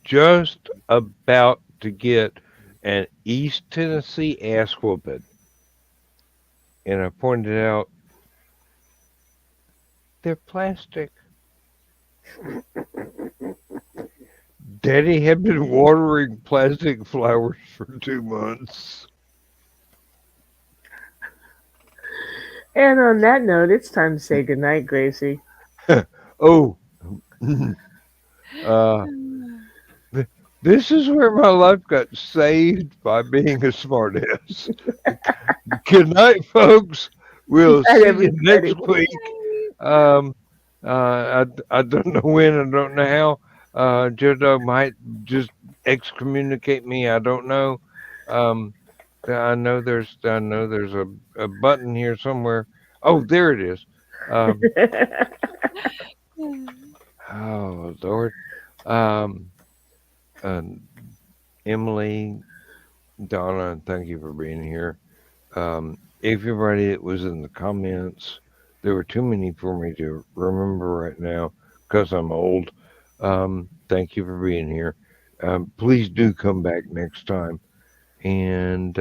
A: just about to get an East Tennessee ass whooping. And I pointed out, they're plastic. Daddy had been watering plastic flowers for 2 months.
B: And on that note, it's time to say goodnight, Gracie.
A: Oh, uh, this is where my life got saved by being a smartass. Good night, folks. We'll
B: Good night,
A: see you next
B: everybody.
A: week. Um, I don't know when, I don't know how. Jojo might just excommunicate me. I don't know. Um, I know there's a button here somewhere. Oh, there it is. Um, oh Lord. Um, uh, Emily, Donna, thank you for being here. Everybody that was in the comments, there were too many for me to remember right now because I'm old. Thank you for being here. Please do come back next time. And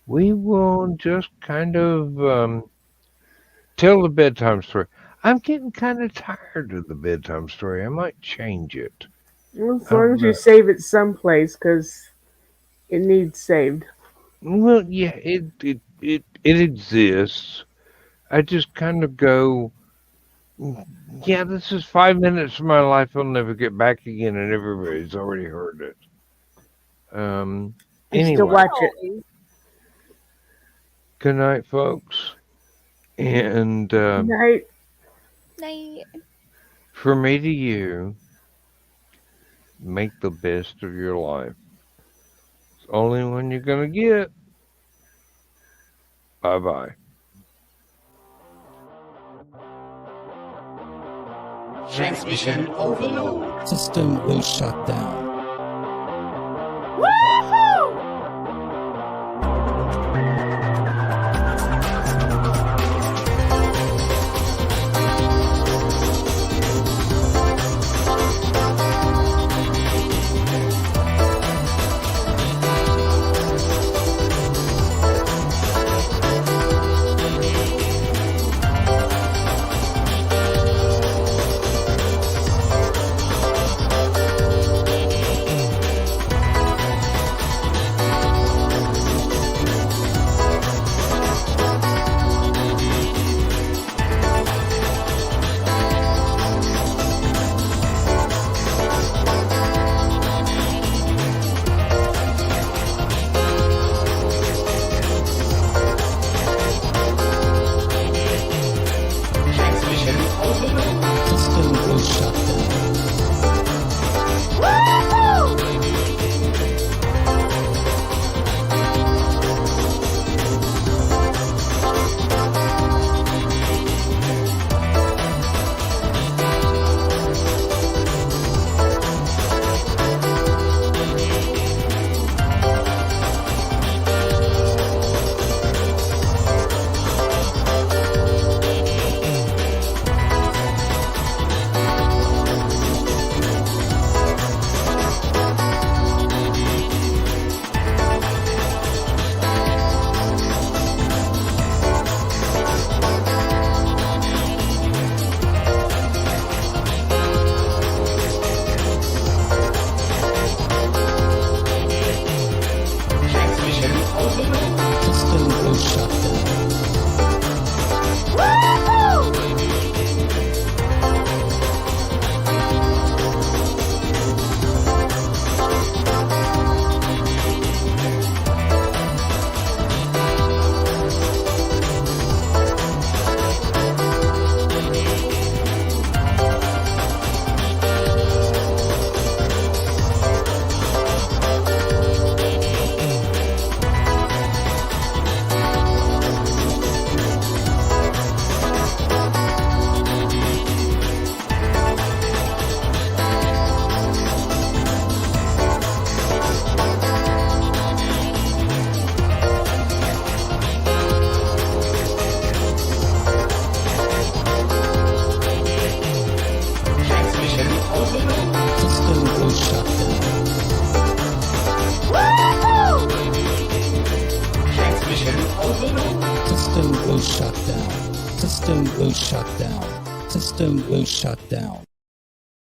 A: we will just kind of tell the bedtime story. I'm getting kind of tired of the bedtime story. I might change it.
B: Well, as
A: I
B: long
A: don't
B: as you
A: know.
B: save it someplace, because it needs saved.
A: Well, yeah, it exists. I just kind of go, yeah, this is 5 minutes of my life I'll never get back again, and everybody's already heard it.
B: I still
A: Anyway,
B: watch it.
D: Always.
A: good night, folks. And
B: Good night.
D: Night.
A: from me to you, make the best of your life. It's the only one you're going to get. Bye bye.
E: Transmission overload. System will shut down. System will shut down. System will shut down. System will shut down. System will shut down. System will shut down. System will shut down.